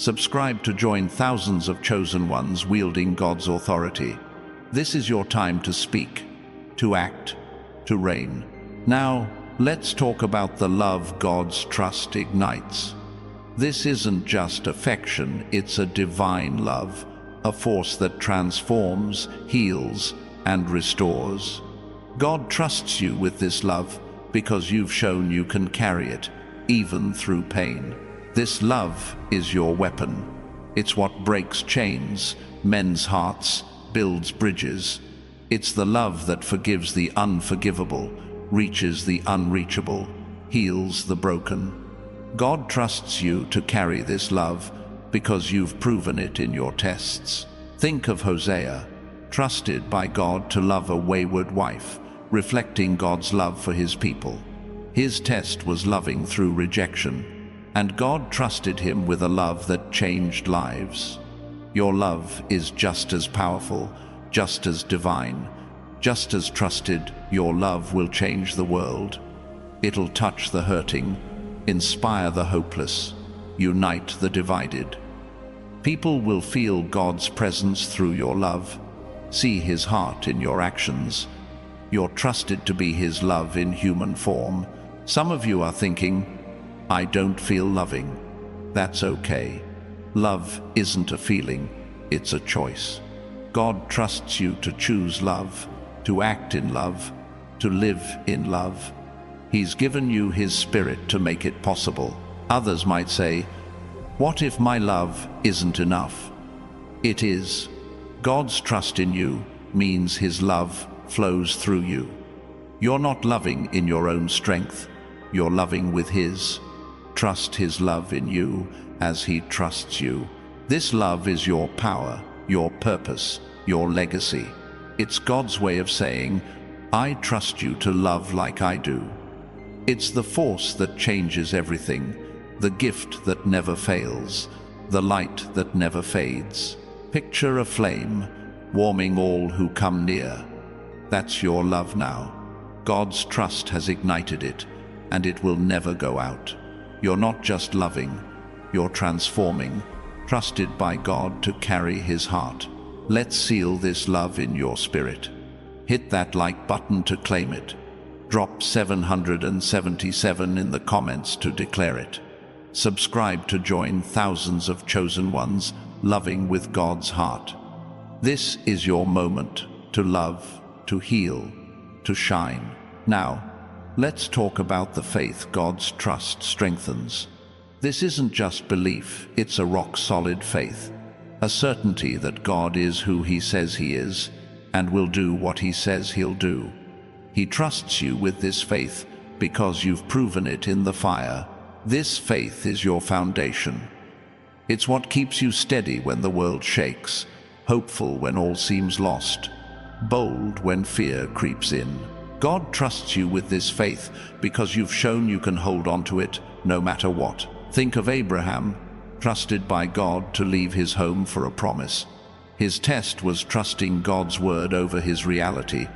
Subscribe to join thousands of chosen ones wielding God's authority. This is your time to speak, to act, to reign. Now, let's talk about the love God's trust ignites. This isn't just affection, it's a divine love, a force that transforms, heals, and restores. God trusts you with this love because you've shown you can carry it, even through pain. This love is your weapon. It's what breaks chains, mends hearts, builds bridges. It's the love that forgives the unforgivable, reaches the unreachable, heals the broken. God trusts you to carry this love because you've proven it in your tests. Think of Hosea, trusted by God to love a wayward wife, reflecting God's love for his people. His test was loving through rejection, and God trusted him with a love that changed lives. Your love is just as powerful, just as divine, just as trusted. Your love will change the world. It'll touch the hurting, inspire the hopeless, unite the divided. People will feel God's presence through your love, see his heart in your actions. You're trusted to be his love in human form. Some of you are thinking, I don't feel loving. That's okay. Love isn't a feeling, it's a choice. God trusts you to choose love, to act in love, to live in love. He's given you his Spirit to make it possible. Others might say, what if my love isn't enough? It is. God's trust in you means his love flows through you. You're not loving in your own strength, you're loving with his. Trust his love in you as he trusts you. This love is your power, your purpose, your legacy. It's God's way of saying, I trust you to love like I do. It's the force that changes everything, the gift that never fails, the light that never fades. Picture a flame, warming all who come near. That's your love now. God's trust has ignited it, and it will never go out. You're not just loving, you're transforming, trusted by God to carry his heart. Let's seal this love in your spirit. Hit that like button to claim it. Drop 777 in the comments to declare it. Subscribe to join thousands of chosen ones loving with God's heart. This is your moment to love, to heal, to shine. Now, let's talk about the faith God's trust strengthens. This isn't just belief, it's a rock-solid faith. A certainty that God is who he says he is, and will do what he says he'll do. He trusts you with this faith because you've proven it in the fire. This faith is your foundation. It's what keeps you steady when the world shakes, hopeful when all seems lost, bold when fear creeps in. God trusts you with this faith because you've shown you can hold on to it no matter what. Think of Abraham, trusted by God to leave his home for a promise. His test was trusting God's word over his reality,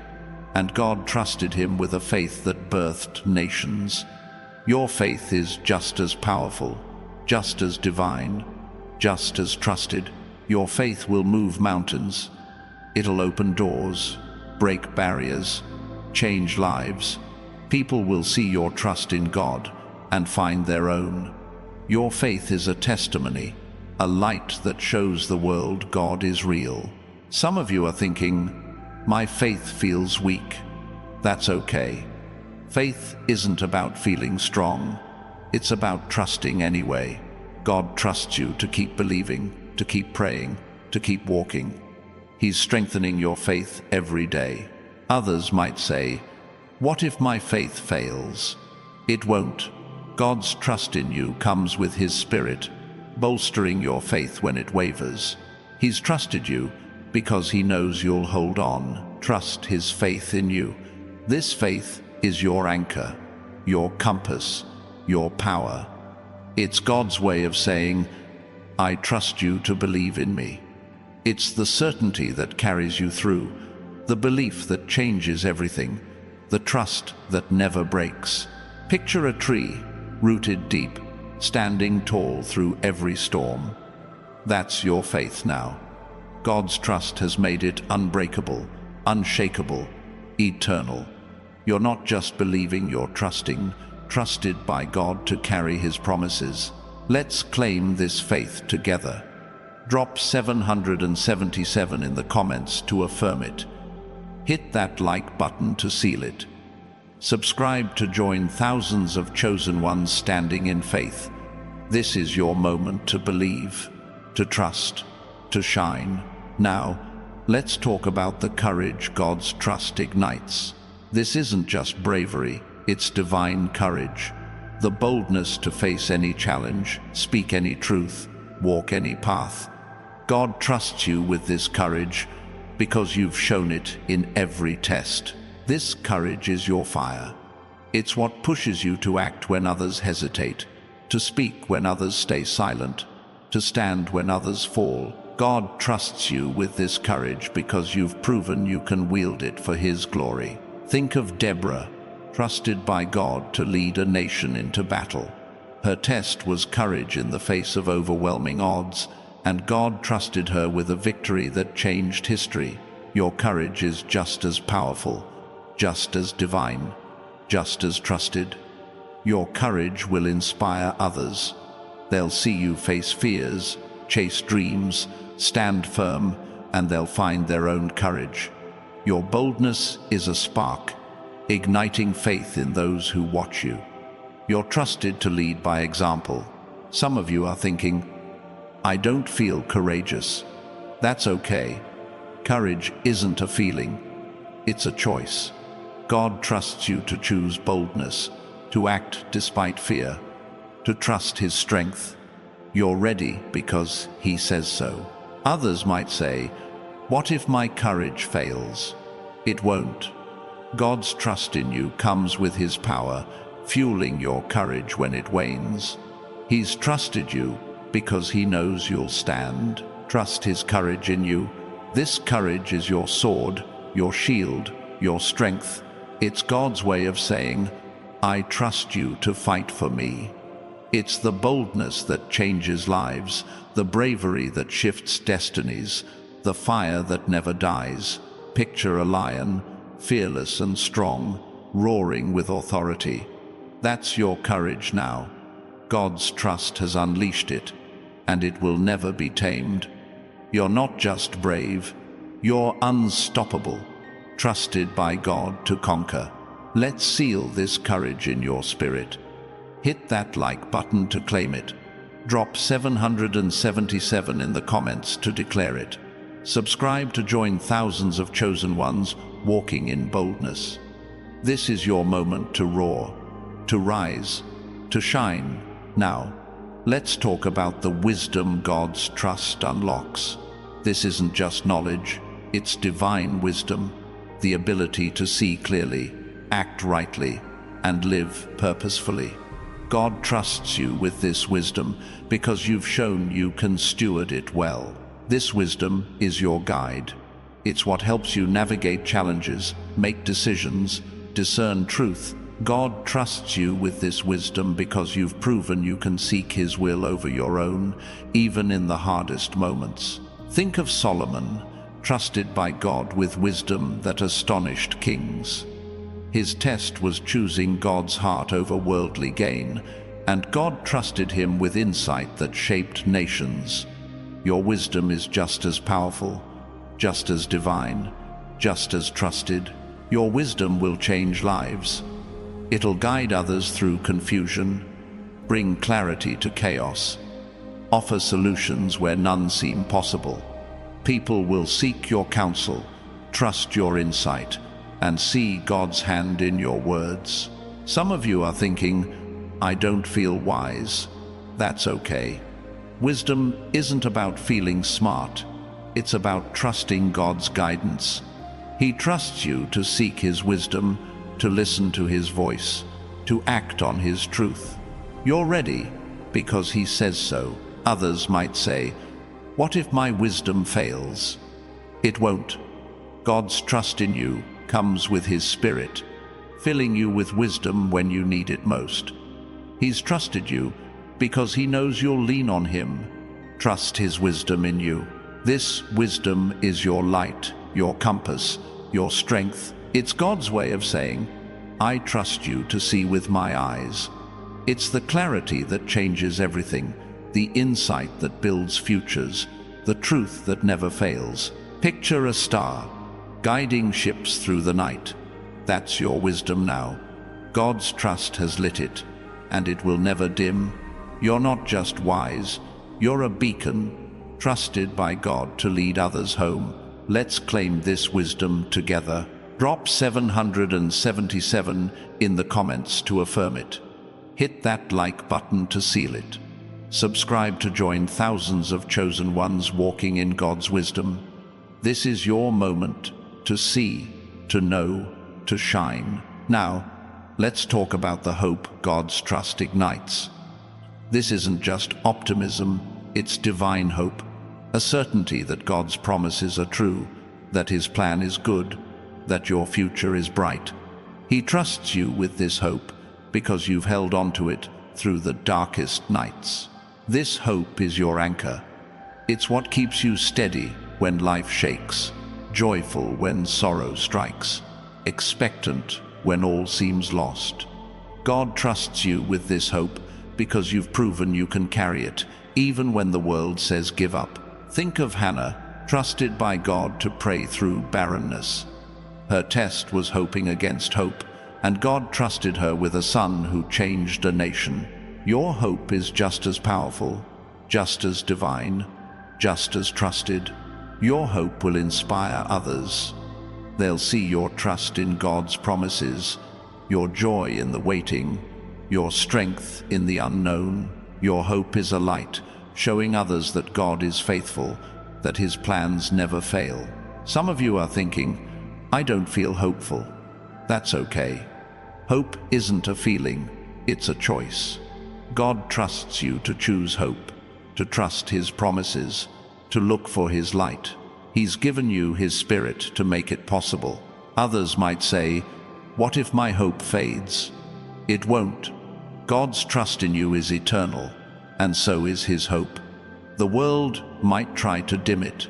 and God trusted him with a faith that birthed nations. Your faith is just as powerful, just as divine, just as trusted. Your faith will move mountains. It'll open doors, break barriers, change lives. People will see your trust in God and find their own. Your faith is a testimony, a light that shows the world God is real. Some of you are thinking, my faith feels weak. That's okay. Faith isn't about feeling strong. It's about trusting anyway. God trusts you to keep believing, to keep praying, to keep walking. He's strengthening your faith every day. Others might say, what if my faith fails? It won't. God's trust in you comes with his Spirit, bolstering your faith when it wavers. He's trusted you because he knows you'll hold on. Trust his faith in you. This faith is your anchor, your compass, your power. It's God's way of saying, I trust you to believe in me. It's the certainty that carries you through, the belief that changes everything, the trust that never breaks. Picture a tree, rooted deep, standing tall through every storm. That's your faith now. God's trust has made it unbreakable, unshakable, eternal. You're not just believing, you're trusting, trusted by God to carry His promises. Let's claim this faith together. Drop 777 in the comments to affirm it. Hit that like button to seal it. Subscribe to join thousands of chosen ones standing in faith. This is your moment to believe, to trust, to shine. Now, let's talk about the courage God's trust ignites. This isn't just bravery, it's divine courage. The boldness to face any challenge, speak any truth, walk any path. God trusts you with this courage because you've shown it in every test. This courage is your fire. It's what pushes you to act when others hesitate, to speak when others stay silent, to stand when others fall. God trusts you with this courage because you've proven you can wield it for His glory. Think of Deborah, trusted by God to lead a nation into battle. Her test was courage in the face of overwhelming odds, and God trusted her with a victory that changed history. Your courage is just as powerful, just as divine, just as trusted. Your courage will inspire others. They'll see you face fears, chase dreams, stand firm, and they'll find their own courage. Your boldness is a spark, igniting faith in those who watch you. You're trusted to lead by example. Some of you are thinking, I don't feel courageous. That's okay. Courage isn't a feeling, it's a choice. God trusts you to choose boldness, to act despite fear, to trust His strength. You're ready because He says so. Others might say, what if my courage fails? It won't. God's trust in you comes with His power, fueling your courage when it wanes. He's trusted you because He knows you'll stand. Trust His courage in you. This courage is your sword, your shield, your strength. It's God's way of saying, I trust you to fight for me. It's the boldness that changes lives, the bravery that shifts destinies, the fire that never dies. Picture a lion, fearless and strong, roaring with authority. That's your courage now. God's trust has unleashed it, and it will never be tamed. You're not just brave, you're unstoppable, trusted by God to conquer. Let's seal this courage in your spirit. Hit that like button to claim it. Drop 777 in the comments to declare it. Subscribe to join thousands of chosen ones walking in boldness. This is your moment to roar, to rise, to shine. Now, let's talk about the wisdom God's trust unlocks. This isn't just knowledge, it's divine wisdom, the ability to see clearly, act rightly, and live purposefully. God trusts you with this wisdom because you've shown you can steward it well. This wisdom is your guide. It's what helps you navigate challenges, make decisions, discern truth. God trusts you with this wisdom because you've proven you can seek His will over your own, even in the hardest moments. Think of Solomon, trusted by God with wisdom that astonished kings. His test was choosing God's heart over worldly gain, and God trusted him with insight that shaped nations. Your wisdom is just as powerful, just as divine, just as trusted. Your wisdom will change lives. It'll guide others through confusion, bring clarity to chaos, offer solutions where none seem possible. People will seek your counsel, trust your insight, and see God's hand in your words. Some of you are thinking, I don't feel wise. That's okay. Wisdom isn't about feeling smart. It's about trusting God's guidance. He trusts you to seek His wisdom, to listen to His voice, to act on His truth. You're ready because He says so. Others might say, what if my wisdom fails? It won't. God's trust in you comes with His Spirit, filling you with wisdom when you need it most. He's trusted you because He knows you'll lean on Him, Trust his wisdom in you. This wisdom is your light, your compass, your strength. It's God's way of saying, I trust you to see with my eyes. It's the clarity that changes everything, the insight that builds futures, the truth that never fails. Picture a star, guiding ships through the night. That's your wisdom now. God's trust has lit it, and it will never dim. You're not just wise, you're a beacon, trusted by God to lead others home. Let's claim this wisdom together. Drop 777 in the comments to affirm it. Hit that like button to seal it. Subscribe to join thousands of chosen ones walking in God's wisdom. This is your moment to see, to know, to shine. Now, let's talk about the hope God's trust ignites. This isn't just optimism, it's divine hope, a certainty that God's promises are true, that his plan is good, that your future is bright. He trusts you with this hope because you've held on to it through the darkest nights. This hope is your anchor. It's what keeps you steady when life shakes, joyful when sorrow strikes, expectant when all seems lost. God trusts you with this hope because you've proven you can carry it, even when the world says give up. Think of Hannah, trusted by God to pray through barrenness. Her test was hoping against hope, and God trusted her with a son who changed a nation. Your hope is just as powerful, just as divine, just as trusted. Your hope will inspire others. They'll see your trust in God's promises, your joy in the waiting, your strength in the unknown. Your hope is a light, showing others that God is faithful, that his plans never fail. Some of you are thinking, I don't feel hopeful. That's okay. Hope isn't a feeling, it's a choice. God trusts you to choose hope, to trust his promises, to look for his light. He's given you his Spirit to make it possible. Others might say, what if my hope fades? It won't. God's trust in you is eternal, and so is his hope. The world might try to dim it,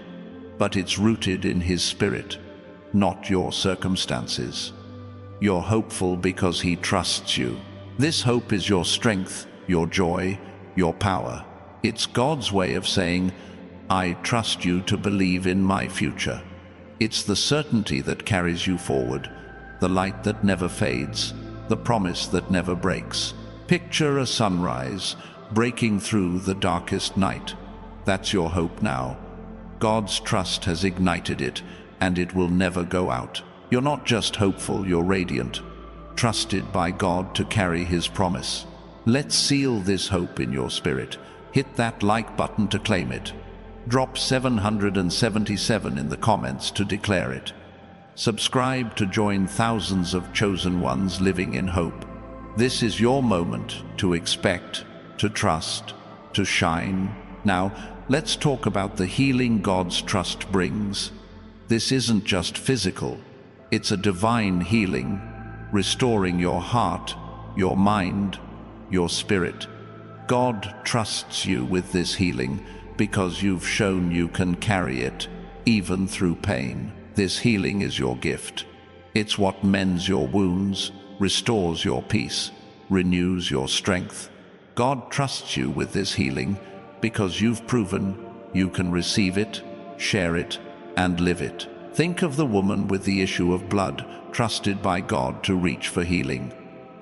but it's rooted in his Spirit, not your circumstances. You're hopeful because he trusts you. This hope is your strength, your joy, your power. It's God's way of saying, I trust you to believe in my future. It's the certainty that carries you forward, the light that never fades, the promise that never breaks. Picture a sunrise breaking through the darkest night. That's your hope now. God's trust has ignited it, and it will never go out. You're not just hopeful, you're radiant, trusted by God to carry his promise. Let's seal this hope in your spirit. Hit that like button to claim it. Drop 777 in the comments to declare it. Subscribe to join thousands of chosen ones living in hope. This is your moment to expect, to trust, to shine. Now, let's talk about the healing God's trust brings. This isn't just physical, it's a divine healing, restoring your heart, your mind, your spirit. God trusts you with this healing because you've shown you can carry it, even through pain. This healing is your gift. It's what mends your wounds, restores your peace, renews your strength. God trusts you with this healing because you've proven you can receive it, share it, and live it. Think of the woman with the issue of blood, trusted by God to reach for healing.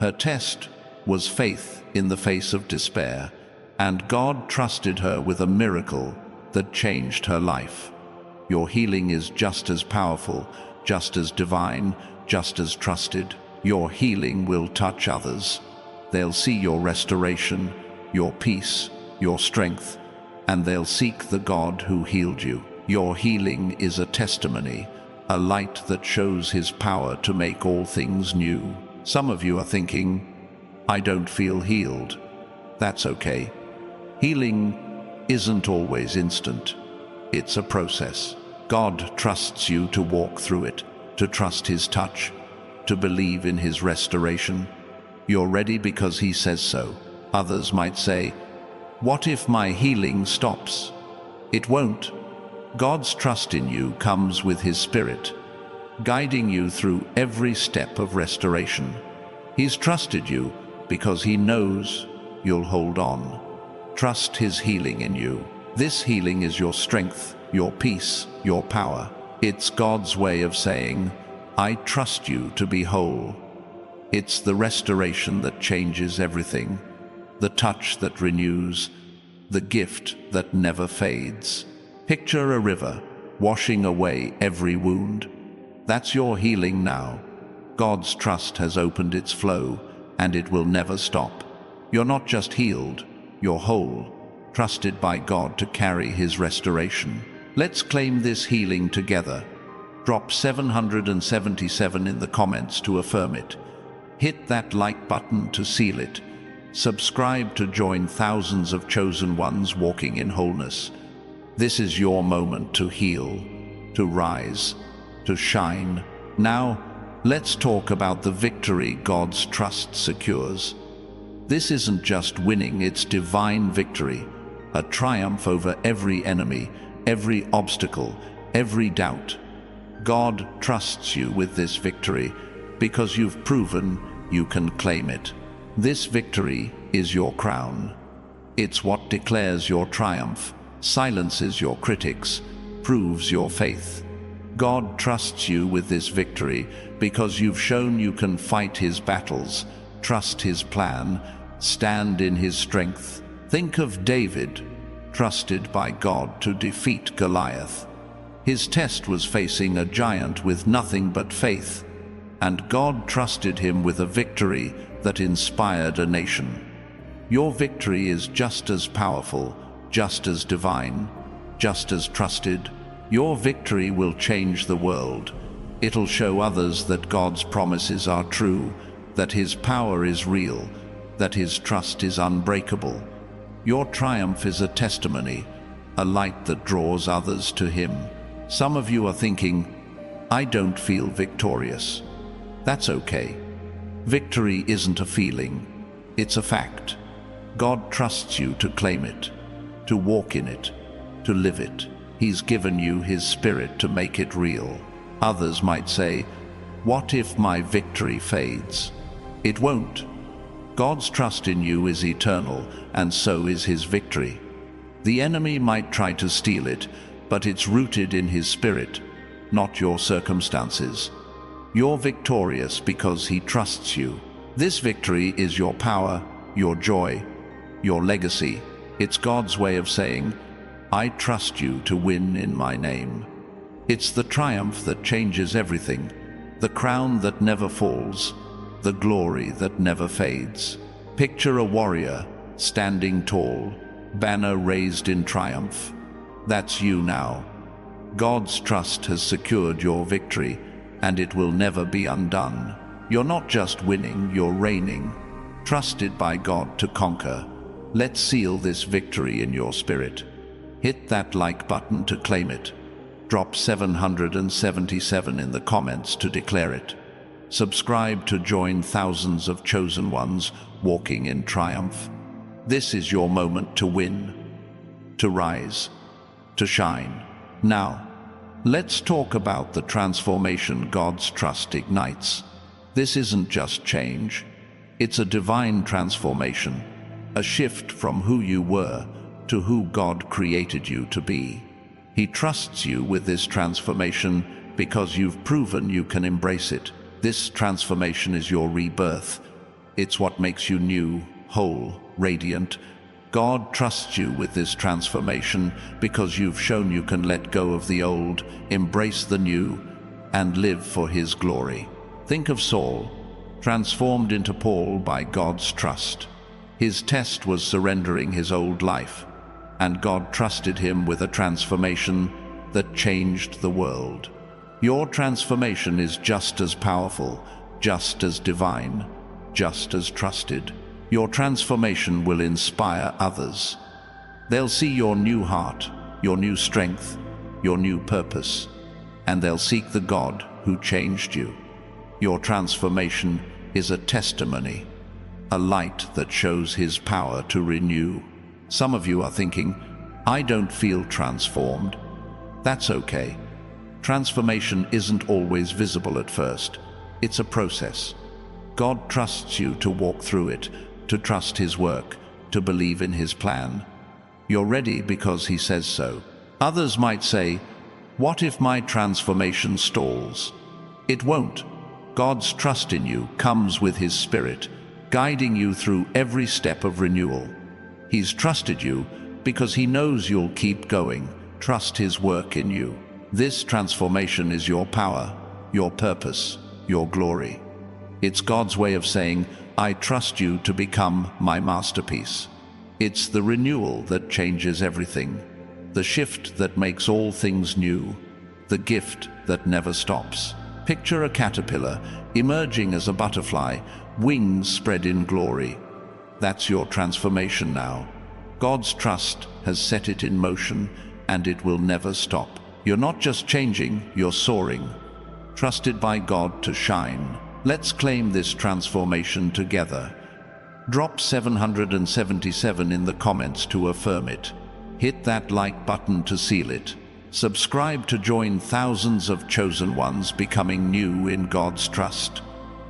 Her test was faith in the face of despair, and God trusted her with a miracle that changed her life. Your healing is just as powerful, just as divine, just as trusted. Your healing will touch others. They'll see your restoration, your peace, your strength, and they'll seek the God who healed you. Your healing is a testimony, a light that shows his power to make all things new. Some of you are thinking, I don't feel healed. That's okay. Healing isn't always instant. It's a process. God trusts you to walk through it, to trust his touch, to believe in his restoration. You're ready because he says so. Others might say, What if my healing stops? It won't. God's trust in you comes with His Spirit, guiding you through every step of restoration. He's trusted you because He knows you'll hold on. Trust His healing in you. This healing is your strength, your peace, your power. It's God's way of saying, I trust you to be whole. It's the restoration that changes everything, the touch that renews, the gift that never fades. Picture a river washing away every wound. That's your healing now. God's trust has opened its flow, and it will never stop. You're not just healed, you're whole, trusted by God to carry His restoration. Let's claim this healing together. Drop 777 in the comments to affirm it. Hit that like button to seal it. Subscribe to join thousands of chosen ones walking in wholeness. This is your moment to heal, to rise, to shine. Now, let's talk about the victory God's trust secures. This isn't just winning, it's divine victory, a triumph over every enemy, every obstacle, every doubt. God trusts you with this victory because you've proven you can claim it. This victory is your crown. It's what declares your triumph, silences your critics, proves your faith. God trusts you with this victory because you've shown you can fight His battles, trust His plan, stand in His strength. Think of David, trusted by God to defeat Goliath. His test was facing a giant with nothing but faith, and God trusted him with a victory that inspired a nation. Your victory is just as powerful, just as divine, just as trusted. Your victory will change the world. It'll show others that God's promises are true, that His power is real, that His trust is unbreakable. Your triumph is a testimony, a light that draws others to Him. Some of you are thinking, I don't feel victorious. That's okay. Victory isn't a feeling, it's a fact. God trusts you to claim it, to walk in it, to live it. He's given you His Spirit to make it real. Others might say, what if my victory fades? It won't. God's trust in you is eternal, and so is His victory. The enemy might try to steal it, but it's rooted in His Spirit, not your circumstances. You're victorious because He trusts you. This victory is your power, your joy, your legacy. It's God's way of saying, I trust you to win in my name. It's the triumph that changes everything, the crown that never falls, the glory that never fades. Picture a warrior standing tall, banner raised in triumph. That's you now. God's trust has secured your victory, and it will never be undone. You're not just winning, you're reigning, trusted by God to conquer. Let's seal this victory in your spirit. Hit that like button to claim it. Drop 777 in the comments to declare it. Subscribe to join thousands of chosen ones walking in triumph. This is your moment to win, to rise, to shine. Now, let's talk about the transformation God's trust ignites. This isn't just change. It's a divine transformation, a shift from who you were to who God created you to be. He trusts you with this transformation because you've proven you can embrace it. This transformation is your rebirth. It's what makes you new, whole, radiant. God trusts you with this transformation because you've shown you can let go of the old, embrace the new, and live for His glory. Think of Saul, transformed into Paul by God's trust. His test was surrendering his old life, and God trusted him with a transformation that changed the world. Your transformation is just as powerful, just as divine, just as trusted. Your transformation will inspire others. They'll see your new heart, your new strength, your new purpose, and they'll seek the God who changed you. Your transformation is a testimony, a light that shows His power to renew, Some of you are thinking, I don't feel transformed. That's okay. Transformation isn't always visible at first. It's a process. God trusts you to walk through it, to trust His work, to believe in His plan. You're ready because He says so. Others might say, what if my transformation stalls? It won't. God's trust in you comes with His Spirit, guiding you through every step of renewal. He's trusted you because He knows you'll keep going. Trust His work in you. This transformation is your power, your purpose, your glory. It's God's way of saying, I trust you to become my masterpiece. It's the renewal that changes everything, the shift that makes all things new, the gift that never stops. Picture a caterpillar emerging as a butterfly, wings spread in glory. That's your transformation now. God's trust has set it in motion, and it will never stop. You're not just changing, you're soaring, trusted by God to shine. Let's claim this transformation together. Drop 777 in the comments to affirm it. Hit that like button to seal it. Subscribe to join thousands of chosen ones becoming new in God's trust.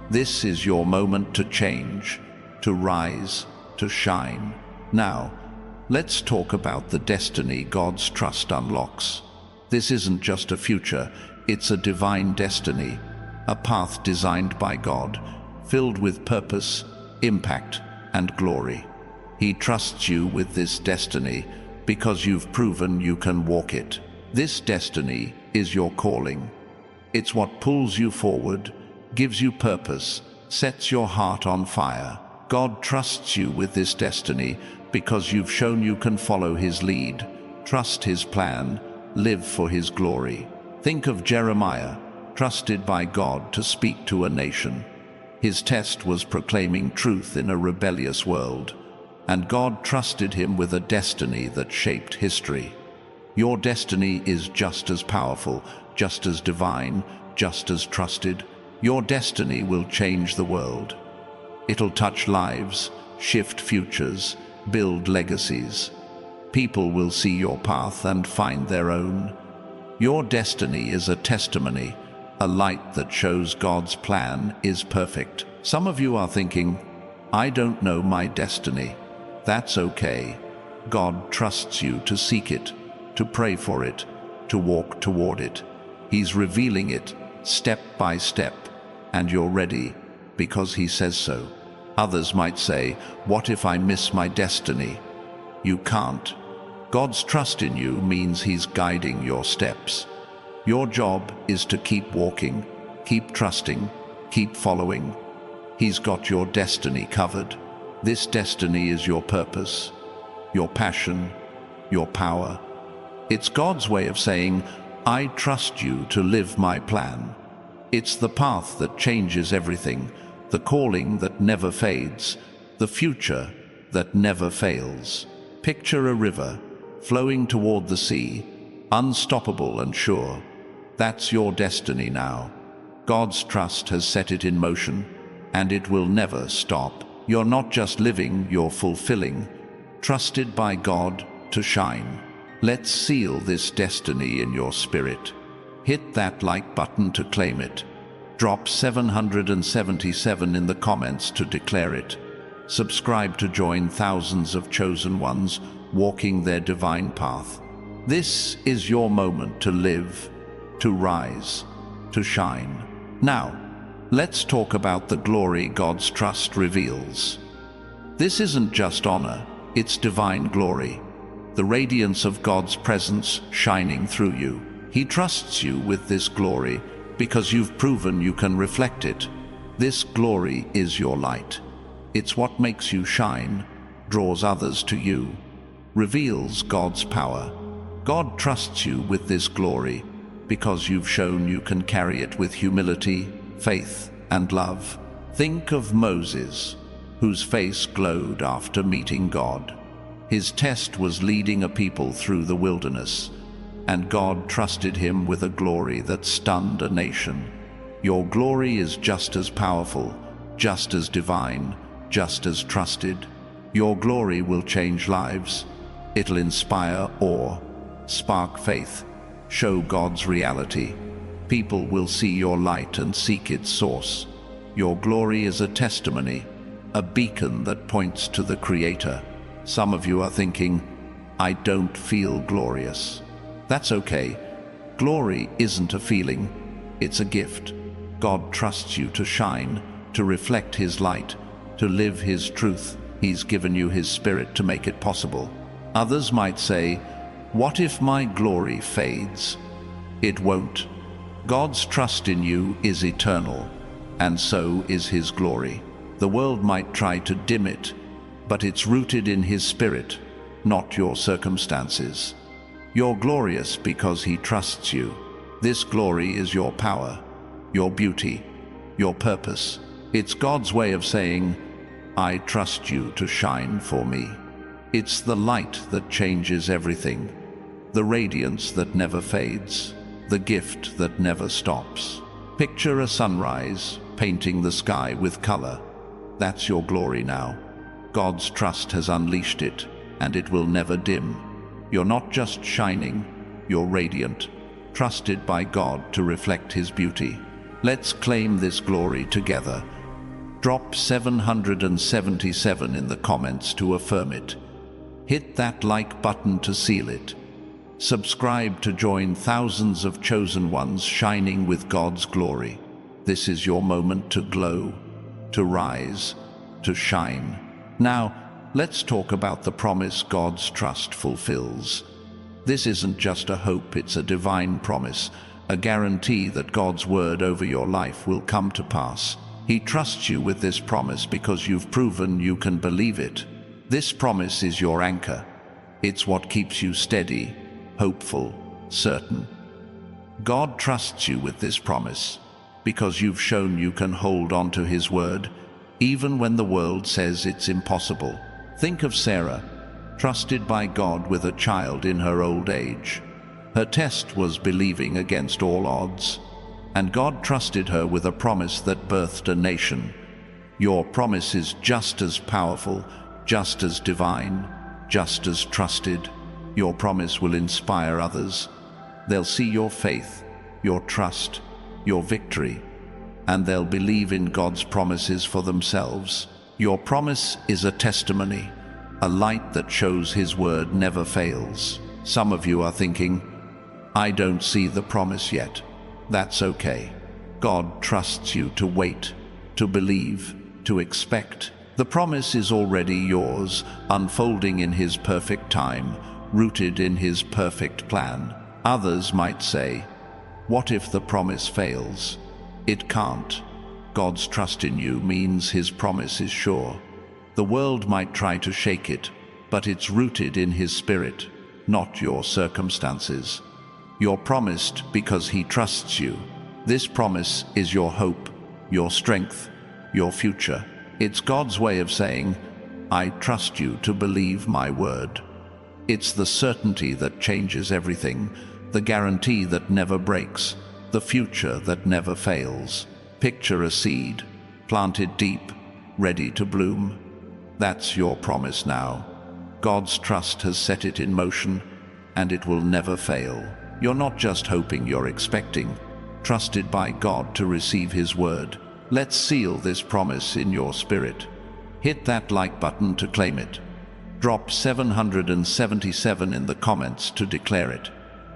This is your moment to change, to rise, to shine. Now, let's talk about the destiny God's trust unlocks. This isn't just a future, it's a divine destiny, a path designed by God, filled with purpose, impact, and glory. He trusts you with this destiny because you've proven you can walk it. This destiny is your calling. It's what pulls you forward, gives you purpose, sets your heart on fire. God trusts you with this destiny because you've shown you can follow His lead, trust His plan, live for His glory. Think of Jeremiah, trusted by God to speak to a nation. His test was proclaiming truth in a rebellious world, and God trusted him with a destiny that shaped history. Your destiny is just as powerful, just as divine, just as trusted. Your destiny will change the world. It'll touch lives, shift futures, build legacies. People will see your path and find their own. Your destiny is a testimony, a light that shows God's plan is perfect. Some of you are thinking, I don't know my destiny. That's okay. God trusts you to seek it, to pray for it, to walk toward it. He's revealing it step by step, and you're ready because He says so. Others might say, what if I miss my destiny? You can't. God's trust in you means He's guiding your steps. Your job is to keep walking, keep trusting, keep following. He's got your destiny covered. This destiny is your purpose, your passion, your power. It's God's way of saying, I trust you to live my plan. It's the path that changes everything, the calling that never fades, the future that never fails. Picture a river flowing toward the sea, unstoppable and sure. That's your destiny now. God's trust has set it in motion, and it will never stop. You're not just living, you're fulfilling, trusted by God to shine. Let's seal this destiny in your spirit. Hit that like button to claim it. Drop 777 in the comments to declare it. Subscribe to join thousands of chosen ones walking their divine path. This is your moment to live, to rise, to shine. Now, let's talk about the glory God's trust reveals. This isn't just honor, it's divine glory. The radiance of God's presence shining through you. He trusts you with this glory because you've proven you can reflect it. This glory is your light. It's what makes you shine, draws others to you, reveals God's power. God trusts you with this glory because you've shown you can carry it with humility, faith, and love. Think of Moses, whose face glowed after meeting God. His test was leading a people through the wilderness, and God trusted him with a glory that stunned a nation. Your glory is just as powerful, just as divine, just as trusted. Your glory will change lives, It'll inspire awe, spark faith, show God's reality. People will see your light and seek its source. Your glory is a testimony, a beacon that points to the Creator. Some of you are thinking, I don't feel glorious. That's okay. Glory isn't a feeling, it's a gift. God trusts you to shine, to reflect His light, to live His truth. He's given you His Spirit to make it possible. Others might say, what if my glory fades? It won't. God's trust in you is eternal, and so is His glory. The world might try to dim it, but it's rooted in His Spirit, not your circumstances. You're glorious because He trusts you. This glory is your power, your beauty, your purpose. It's God's way of saying, I trust you to shine for me. It's the light that changes everything, the radiance that never fades, the gift that never stops. Picture a sunrise, painting the sky with color. That's your glory now. God's trust has unleashed it, and it will never dim. You're not just shining, you're radiant, trusted by God to reflect His beauty. Let's claim this glory together. Drop 777 in the comments to affirm it. Hit that like button to seal it. Subscribe to join thousands of chosen ones shining with God's glory. This is your moment to glow, to rise, to shine. Now, let's talk about the promise God's trust fulfills. This isn't just a hope, it's a divine promise, a guarantee that God's word over your life will come to pass. He trusts you with this promise because you've proven you can believe it. This promise is your anchor. It's what keeps you steady, hopeful, certain. God trusts you with this promise because you've shown you can hold on to His word, even when the world says it's impossible. Think of Sarah, trusted by God with a child in her old age. Her test was believing against all odds, and God trusted her with a promise that birthed a nation. Your promise is just as powerful, just as divine, just as trusted. Your promise will inspire others. They'll see your faith, your trust, your victory, and they'll believe in God's promises for themselves. Your promise is a testimony, a light that shows His word never fails. Some of you are thinking, I don't see the promise yet. That's okay. God trusts you to wait, to believe, to expect. The promise is already yours, unfolding in His perfect time, rooted in His perfect plan. Others might say, what if the promise fails? It can't. God's trust in you means His promise is sure. The world might try to shake it, but it's rooted in His Spirit, not your circumstances. You're promised because He trusts you. This promise is your hope, your strength, your future. It's God's way of saying, I trust you to believe my word. It's the certainty that changes everything, the guarantee that never breaks, the future that never fails. Picture a seed, planted deep, ready to bloom. That's your promise now. God's trust has set it in motion, and it will never fail. You're not just hoping, you're expecting, trusted by God to receive His word. Let's seal this promise in your spirit. Hit that like button to claim it. Drop 777 in the comments to declare it.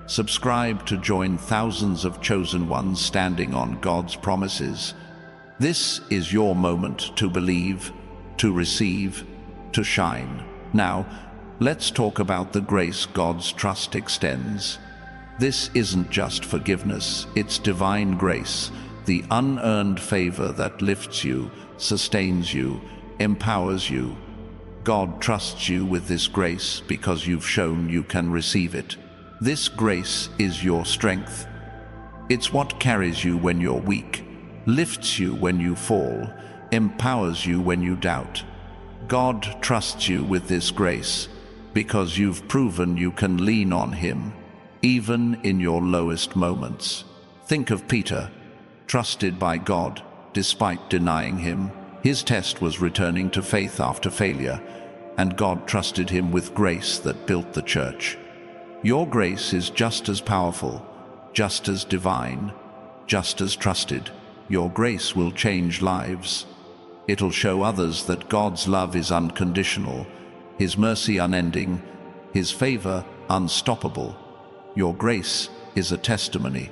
Subscribe to join thousands of chosen ones standing on God's promises. This is your moment to believe, to receive, to shine. Now, let's talk about the grace God's trust extends. This isn't just forgiveness, it's divine grace, the unearned favor that lifts you, sustains you, empowers you. God trusts you with this grace because you've shown you can receive it. This grace is your strength. It's what carries you when you're weak, lifts you when you fall, empowers you when you doubt. God trusts you with this grace because you've proven you can lean on Him, even in your lowest moments. Think of Peter, trusted by God despite denying Him. His test was returning to faith after failure. and God trusted him with grace that built the church. Your grace is just as powerful, just as divine, just as trusted. Your grace will change lives. It'll show others that God's love is unconditional, His mercy unending, His favor unstoppable. Your grace is a testimony,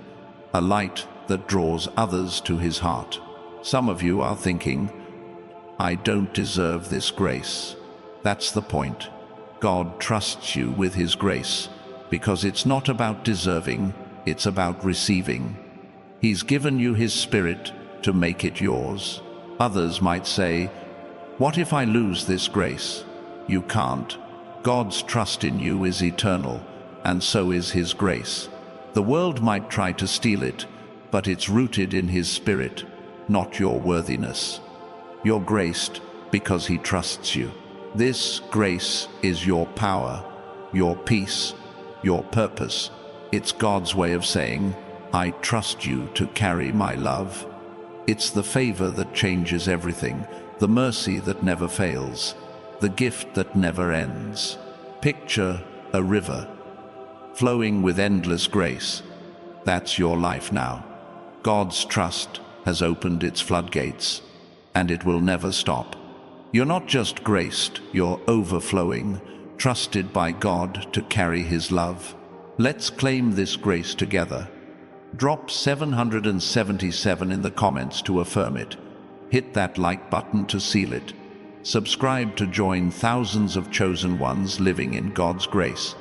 a light that draws others to His heart. Some of you are thinking, I don't deserve this grace. That's the point. God trusts you with His grace, because it's not about deserving, it's about receiving. He's given you His Spirit to make it yours. Others might say, what if I lose this grace? You can't. God's trust in you is eternal, and so is His grace. The world might try to steal it, but it's rooted in His Spirit, not your worthiness. You're graced because He trusts you. This grace is your power, your peace, your purpose. It's God's way of saying, I trust you to carry my love. It's the favor that changes everything, the mercy that never fails, the gift that never ends. Picture a river flowing with endless grace. That's your life now. God's trust has opened its floodgates, and it will never stop. You're not just graced, you're overflowing, trusted by God to carry His love. Let's claim this grace together. Drop 777 in the comments to affirm it. Hit that like button to seal it. Subscribe to join thousands of chosen ones living in God's grace.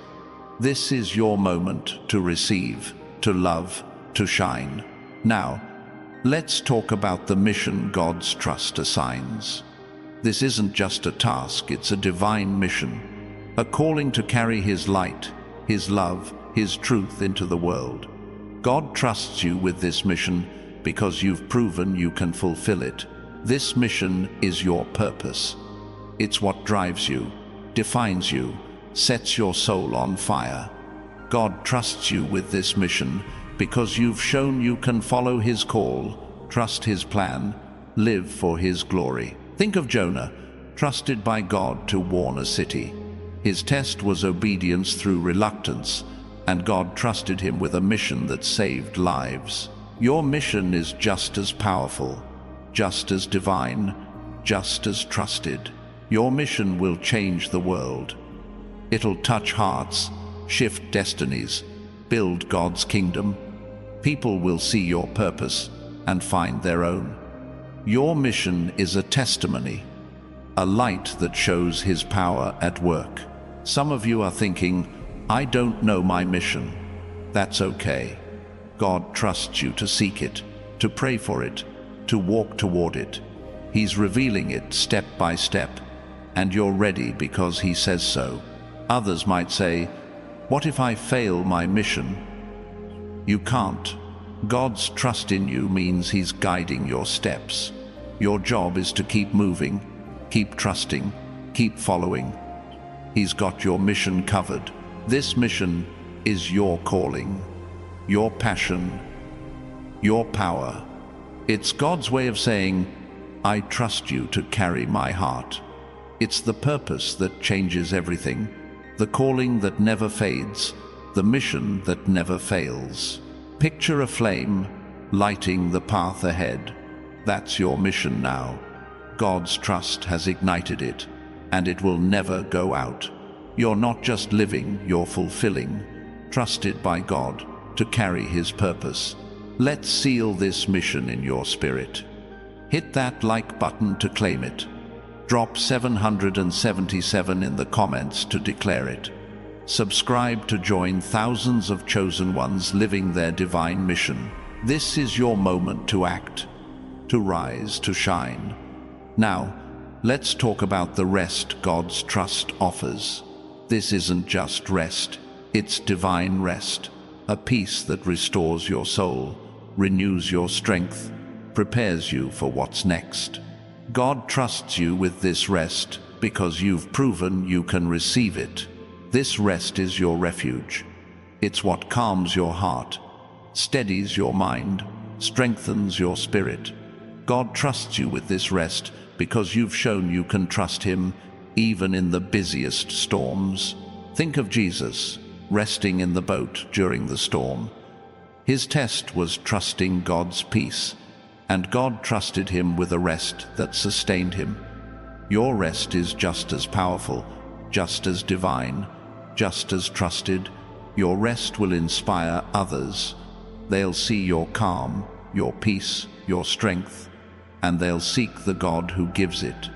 This is your moment to receive, to love, to shine. Now, let's talk about the mission God's trust assigns. This isn't just a task, it's a divine mission, a calling to carry His light, His love, His truth into the world. God trusts you with this mission because you've proven you can fulfill it. This mission is your purpose. It's what drives you, defines you, sets your soul on fire. God trusts you with this mission because you've shown you can follow His call, trust His plan, live for His glory. Think of Jonah, trusted by God to warn a city. His test was obedience through reluctance, and God trusted him with a mission that saved lives. Your mission is just as powerful, just as divine, just as trusted. Your mission will change the world. It'll touch hearts, shift destinies, build God's kingdom. People will see your purpose and find their own. Your mission is a testimony, a light that shows His power at work. Some of you are thinking, I don't know my mission. That's okay. God trusts you to seek it, to pray for it, to walk toward it. He's revealing it step by step, and you're ready because He says so. Others might say, what if I fail my mission? You can't. God's trust in you means He's guiding your steps. Your job is to keep moving, keep trusting, keep following. He's got your mission covered. This mission is your calling, your passion, your power. It's God's way of saying, I trust you to carry my heart. It's the purpose that changes everything, the calling that never fades, the mission that never fails. Picture a flame lighting the path ahead. That's your mission now. God's trust has ignited it, and it will never go out. You're not just living, you're fulfilling, trusted by God to carry His purpose. Let's seal this mission in your spirit. Hit that like button to claim it. Drop 777 in the comments to declare it. Subscribe to join thousands of chosen ones living their divine mission. This is your moment to act, to rise, to shine. Now, let's talk about the rest God's trust offers. This isn't just rest, it's divine rest, a peace that restores your soul, renews your strength, prepares you for what's next. God trusts you with this rest because you've proven you can receive it. This rest is your refuge. It's what calms your heart, steadies your mind, strengthens your spirit. God trusts you with this rest because you've shown you can trust Him, even in the busiest storms. Think of Jesus, resting in the boat during the storm. His test was trusting God's peace, and God trusted him with a rest that sustained him. Your rest is just as powerful, just as divine, just as trusted. Your rest will inspire others. They'll see your calm, your peace, your strength, and they'll seek the God who gives it.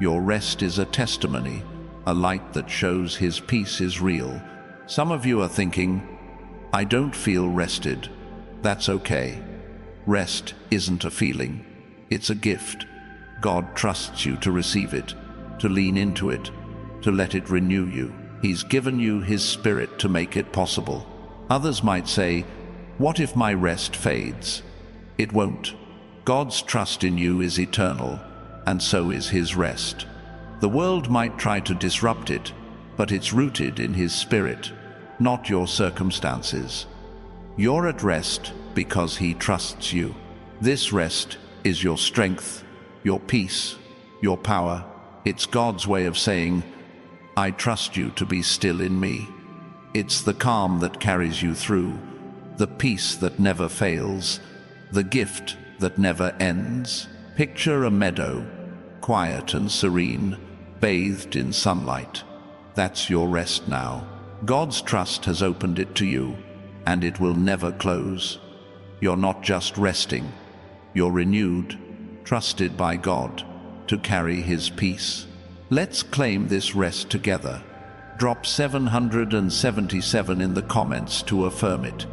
Your rest is a testimony, a light that shows his peace is real. Some of you are thinking, I don't feel rested. That's okay. Rest isn't a feeling, it's a gift. God trusts you to receive it, to lean into it, to let it renew you. He's given you his Spirit to make it possible. Others might say, what if my rest fades? It won't. God's trust in you is eternal, and so is his rest. The world might try to disrupt it, but it's rooted in his Spirit, not your circumstances. You're at rest because he trusts you. This rest is your strength, your peace, your power. It's God's way of saying, I trust you to be still in me. It's the calm that carries you through, the peace that never fails, the gift that never ends. Picture a meadow, quiet and serene, bathed in sunlight. That's your rest now. God's trust has opened it to you, and it will never close. You're not just resting, you're renewed, trusted by God to carry his peace. Let's claim this rest together. Drop 777 in the comments to affirm it.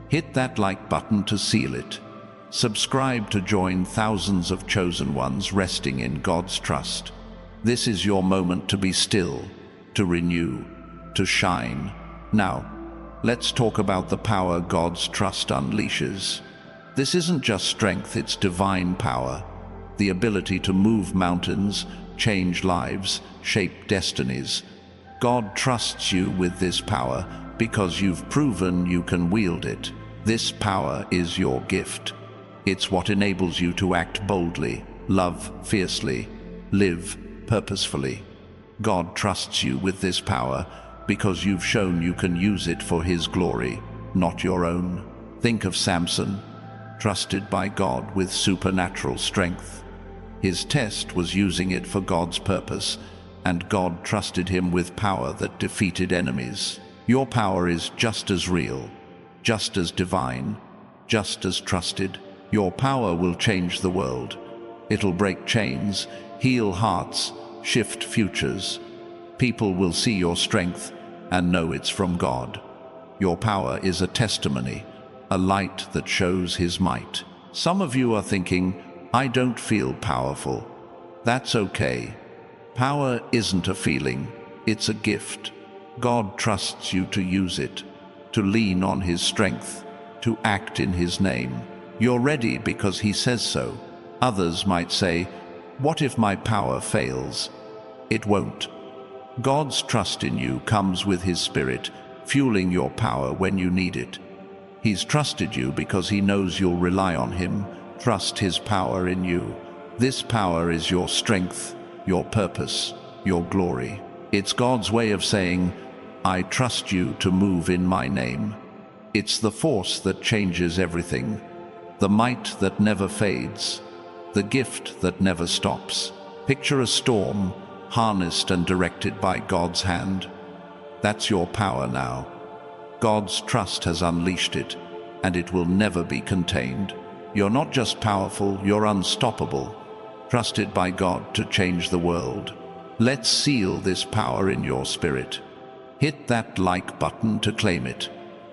Hit that like button to seal it. Subscribe to join thousands of chosen ones resting in God's trust. This is your moment to be still, to renew, to shine. Now, let's talk about the power God's trust unleashes. This isn't just strength, it's divine power. The ability to move mountains, change lives, shape destinies. God trusts you with this power because you've proven you can wield it. This power is your gift. It's what enables you to act boldly, love fiercely, live purposefully. God trusts you with this power because you've shown you can use it for his glory, not your own. Think of Samson, trusted by God with supernatural strength. His test was using it for God's purpose, and God trusted him with power that defeated enemies. Your power is just as real, just as divine, just as trusted. Your power will change the world. It'll break chains, heal hearts, shift futures. People will see your strength and know it's from God. Your power is a testimony, a light that shows his might. Some of you are thinking, I don't feel powerful. That's okay. Power isn't a feeling, it's a gift. God trusts you to use it, to lean on his strength, to act in his name. You're ready because he says so. Others might say, what if my power fails? It won't. God's trust in you comes with his Spirit, fueling your power when you need it. He's trusted you because he knows you'll rely on him. Trust his power in you. This power is your strength, your purpose, your glory. It's God's way of saying, I trust you to move in my name. It's the force that changes everything, the might that never fades, the gift that never stops. Picture a storm, harnessed and directed by God's hand. That's your power now. God's trust has unleashed it, and it will never be contained. You're not just powerful, you're unstoppable, trusted by God to change the world. Let's seal this power in your spirit. Hit that like button to claim it.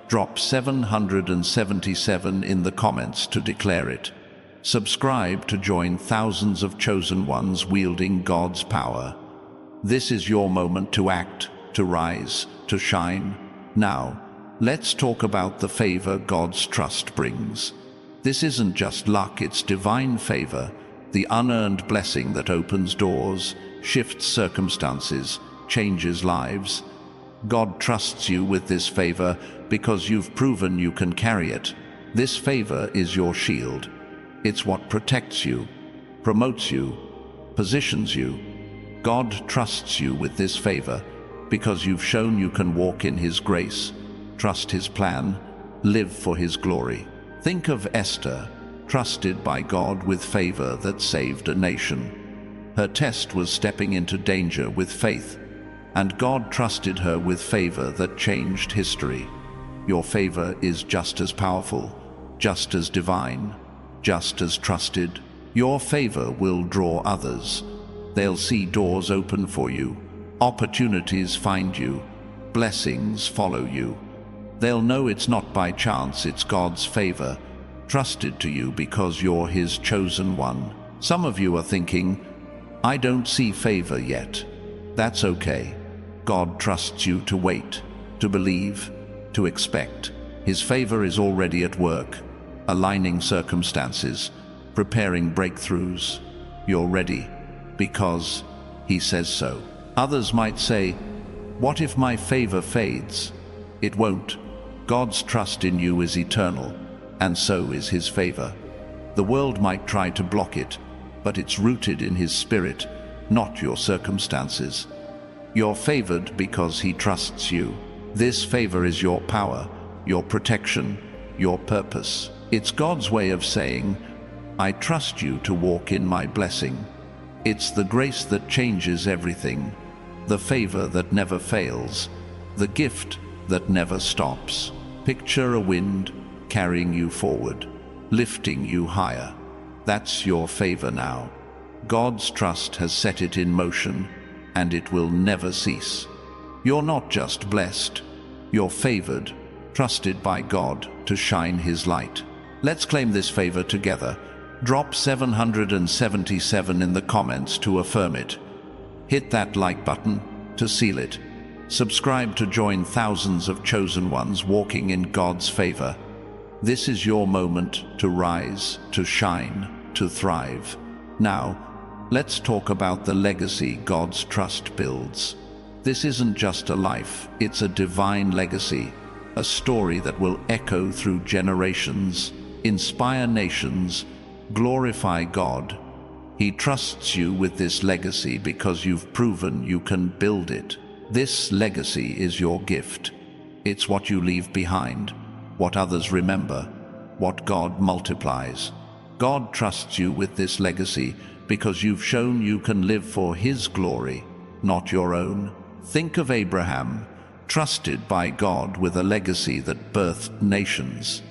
Drop 777 in the comments to declare it. Subscribe to join thousands of chosen ones wielding God's power. This is your moment to act, to rise, to shine. Now, let's talk about the favor God's trust brings. This isn't just luck, it's divine favor, the unearned blessing that opens doors, shifts circumstances, changes lives. God trusts you with this favor because you've proven you can carry it. This favor is your shield. It's what protects you, promotes you, positions you, God trusts you with this favor because you've shown you can walk in His grace, trust His plan, live for His glory. Think of Esther, trusted by God with favor that saved a nation. Her test was stepping into danger with faith, and God trusted her with favor that changed history. Your favor is just as powerful, just as divine, just as trusted. Your favor will draw others. They'll see doors open for you, opportunities find you, blessings follow you. They'll know it's not by chance, it's God's favor, trusted to you because you're His chosen one. Some of you are thinking, I don't see favor yet. That's okay. God trusts you to wait, to believe, to expect. His favor is already at work, aligning circumstances, preparing breakthroughs. You're ready because He says so. Others might say, what if my favor fades? It won't. God's trust in you is eternal, and so is His favor. The world might try to block it, but it's rooted in His Spirit, not your circumstances. You're favored because He trusts you. This favor is your power, your protection, your purpose. It's God's way of saying, I trust you to walk in my blessing. It's the grace that changes everything, the favor that never fails, the gift that never stops. Picture a wind carrying you forward, lifting you higher. That's your favor now. God's trust has set it in motion, and it will never cease. You're not just blessed, you're favored, trusted by God to shine His light. Let's claim this favor together. Drop 777 in the comments to affirm it. Hit that like button to seal it. Subscribe to join thousands of chosen ones walking in God's favor. This is your moment to rise, to shine, to thrive. Now, let's talk about the legacy God's trust builds. This isn't just a life, it's a divine legacy, a story that will echo through generations, inspire nations, glorify God. He trusts you with this legacy because you've proven you can build it. This legacy is your gift. It's what you leave behind, what others remember, what God multiplies. God trusts you with this legacy because you've shown you can live for His glory, not your own. Think of Abraham, trusted by God with a legacy that birthed nations.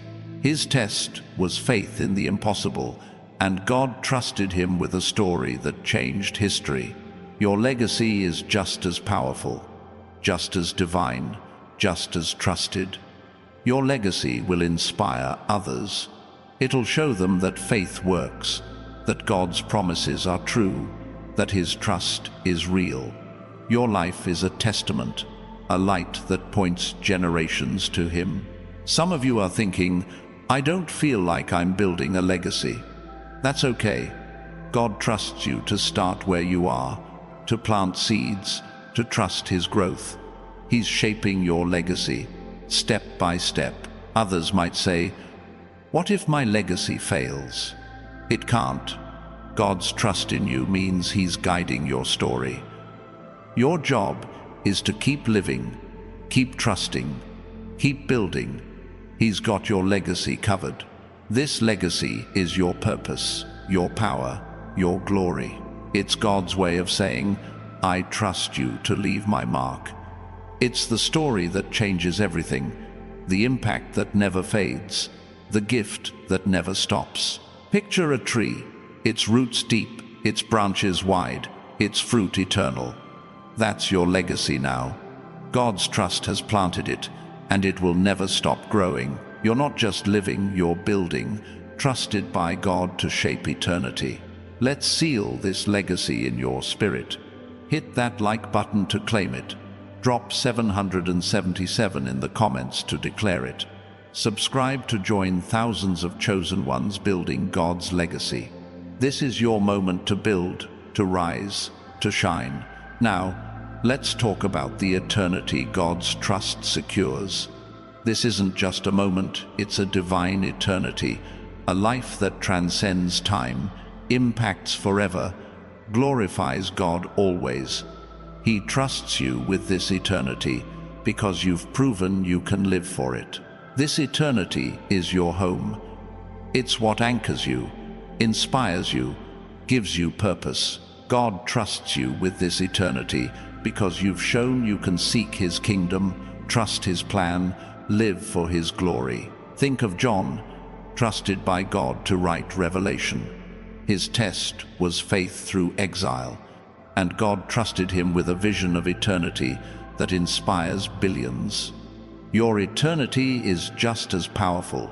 His test was faith in the impossible, and God trusted him with a story that changed history. Your legacy is just as powerful, just as divine, just as trusted. Your legacy will inspire others. It'll show them that faith works, that God's promises are true, that His trust is real. Your life is a testament, a light that points generations to Him. Some of you are thinking, I don't feel like I'm building a legacy. That's okay. God trusts you to start where you are, to plant seeds, to trust His growth. He's shaping your legacy, step by step. Others might say, what if my legacy fails? It can't. God's trust in you means He's guiding your story. Your job is to keep living, keep trusting, keep building. He's got your legacy covered. This legacy is your purpose, your power, your glory. It's God's way of saying, I trust you to leave my mark. It's the story that changes everything, the impact that never fades, the gift that never stops. Picture a tree, its roots deep, its branches wide, its fruit eternal. That's your legacy now. God's trust has planted it, and it will never stop growing. You're not just living, you're building, trusted by God to shape eternity. Let's seal this legacy in your spirit. Hit that like button to claim it. Drop 777 in the comments to declare it. Subscribe to join thousands of chosen ones building God's legacy. This is your moment to build, to rise, to shine. Now, let's talk about the eternity God's trust secures. This isn't just a moment, it's a divine eternity, a life that transcends time, impacts forever, glorifies God always. He trusts you with this eternity because you've proven you can live for it. This eternity is your home. It's what anchors you, inspires you, gives you purpose. God trusts you with this eternity because you've shown you can seek His kingdom, trust His plan, live for His glory. Think of John, trusted by God to write Revelation. His test was faith through exile, and God trusted him with a vision of eternity that inspires billions. Your eternity is just as powerful,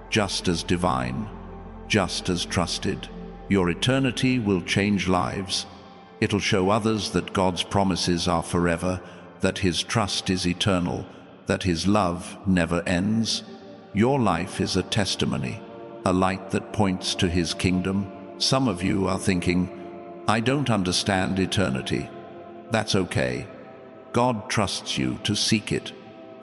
just as divine, just as trusted. Your eternity will change lives. It'll show others that God's promises are forever, that His trust is eternal, that His love never ends. Your life is a testimony, a light that points to His kingdom. Some of you are thinking, I don't understand eternity. That's okay. God trusts you to seek it,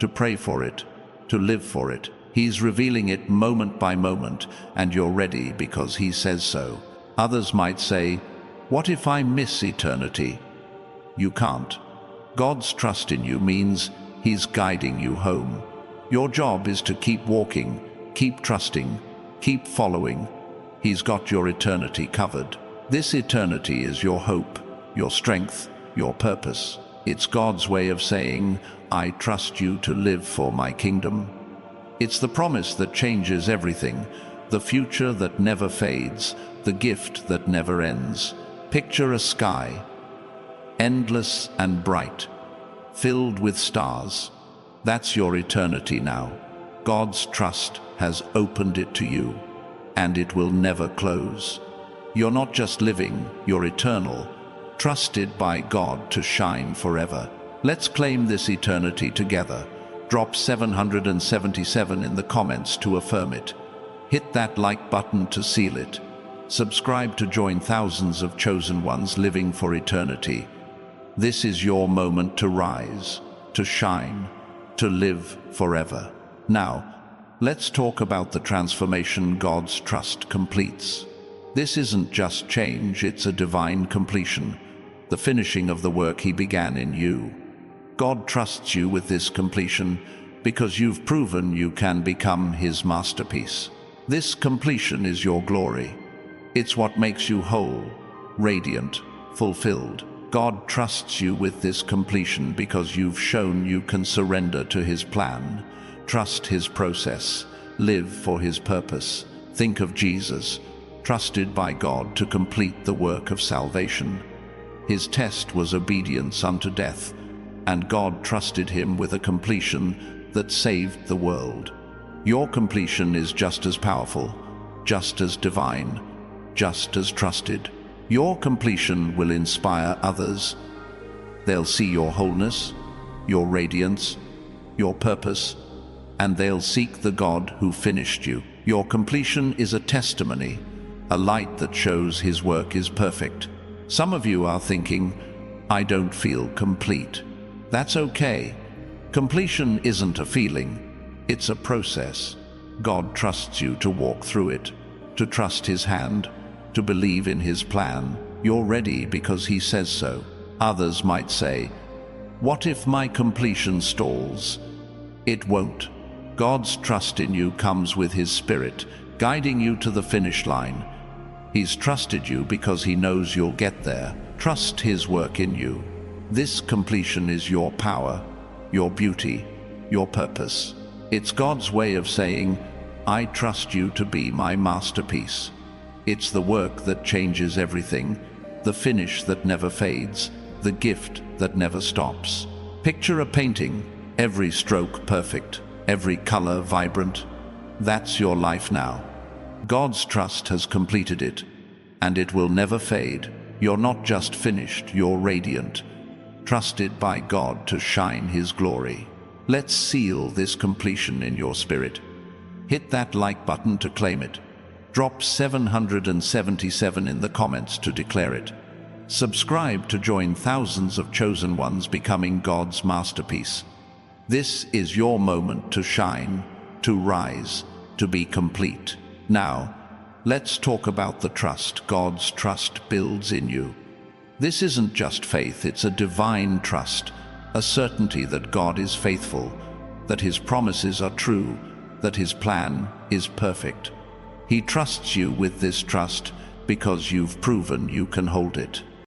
to pray for it, to live for it. He's revealing it moment by moment, and you're ready because He says so. Others might say, what if I miss eternity? You can't. God's trust in you means He's guiding you home. Your job is to keep walking, keep trusting, keep following. He's got your eternity covered. This eternity is your hope, your strength, your purpose. It's God's way of saying, I trust you to live for my kingdom. It's the promise that changes everything, the future that never fades, the gift that never ends. Picture a sky, endless and bright, filled with stars. That's your eternity now. God's trust has opened it to you, and it will never close. You're not just living, you're eternal, trusted by God to shine forever. Let's claim this eternity together. Drop 777 in the comments to affirm it. Hit that like button to seal it. Subscribe to join thousands of chosen ones living for eternity. This is your moment to rise, to shine, to live forever. Now, let's talk about the transformation God's trust completes. This isn't just change, it's a divine completion, the finishing of the work He began in you. God trusts you with this completion because you've proven you can become His masterpiece. This completion is your glory. It's what makes you whole, radiant, fulfilled. God trusts you with this completion because you've shown you can surrender to His plan, trust His process, live for His purpose. Think of Jesus, trusted by God to complete the work of salvation. His test was obedience unto death, and God trusted Him with a completion that saved the world. Your completion is just as powerful, just as divine, just as trusted. Your completion will inspire others. They'll see your wholeness, your radiance, your purpose, and they'll seek the God who finished you. Your completion is a testimony, a light that shows His work is perfect. Some of you are thinking, I don't feel complete. That's okay. Completion isn't a feeling, it's a process. God trusts you to walk through it, to trust His hand, to believe in His plan. You're ready because He says so. Others might say, what if my completion stalls? It won't. God's trust in you comes with His Spirit, guiding you to the finish line. He's trusted you because He knows you'll get there. Trust His work in you. This completion is your power, your beauty, your purpose. It's God's way of saying, I trust you to be my masterpiece. It's the work that changes everything, the finish that never fades, the gift that never stops. Picture a painting, every stroke perfect, every color vibrant. That's your life now. God's trust has completed it, and it will never fade. You're not just finished, you're radiant, trusted by God to shine His glory. Let's seal this completion in your spirit. Hit that like button to claim it. Drop 777 in the comments to declare it. Subscribe to join thousands of chosen ones becoming God's masterpiece. This is your moment to shine, to rise, to be complete. Now, let's talk about the trust God's trust builds in you. This isn't just faith, it's a divine trust, a certainty that God is faithful, that His promises are true, that His plan is perfect. He trusts you with this trust because you've proven you can hold it.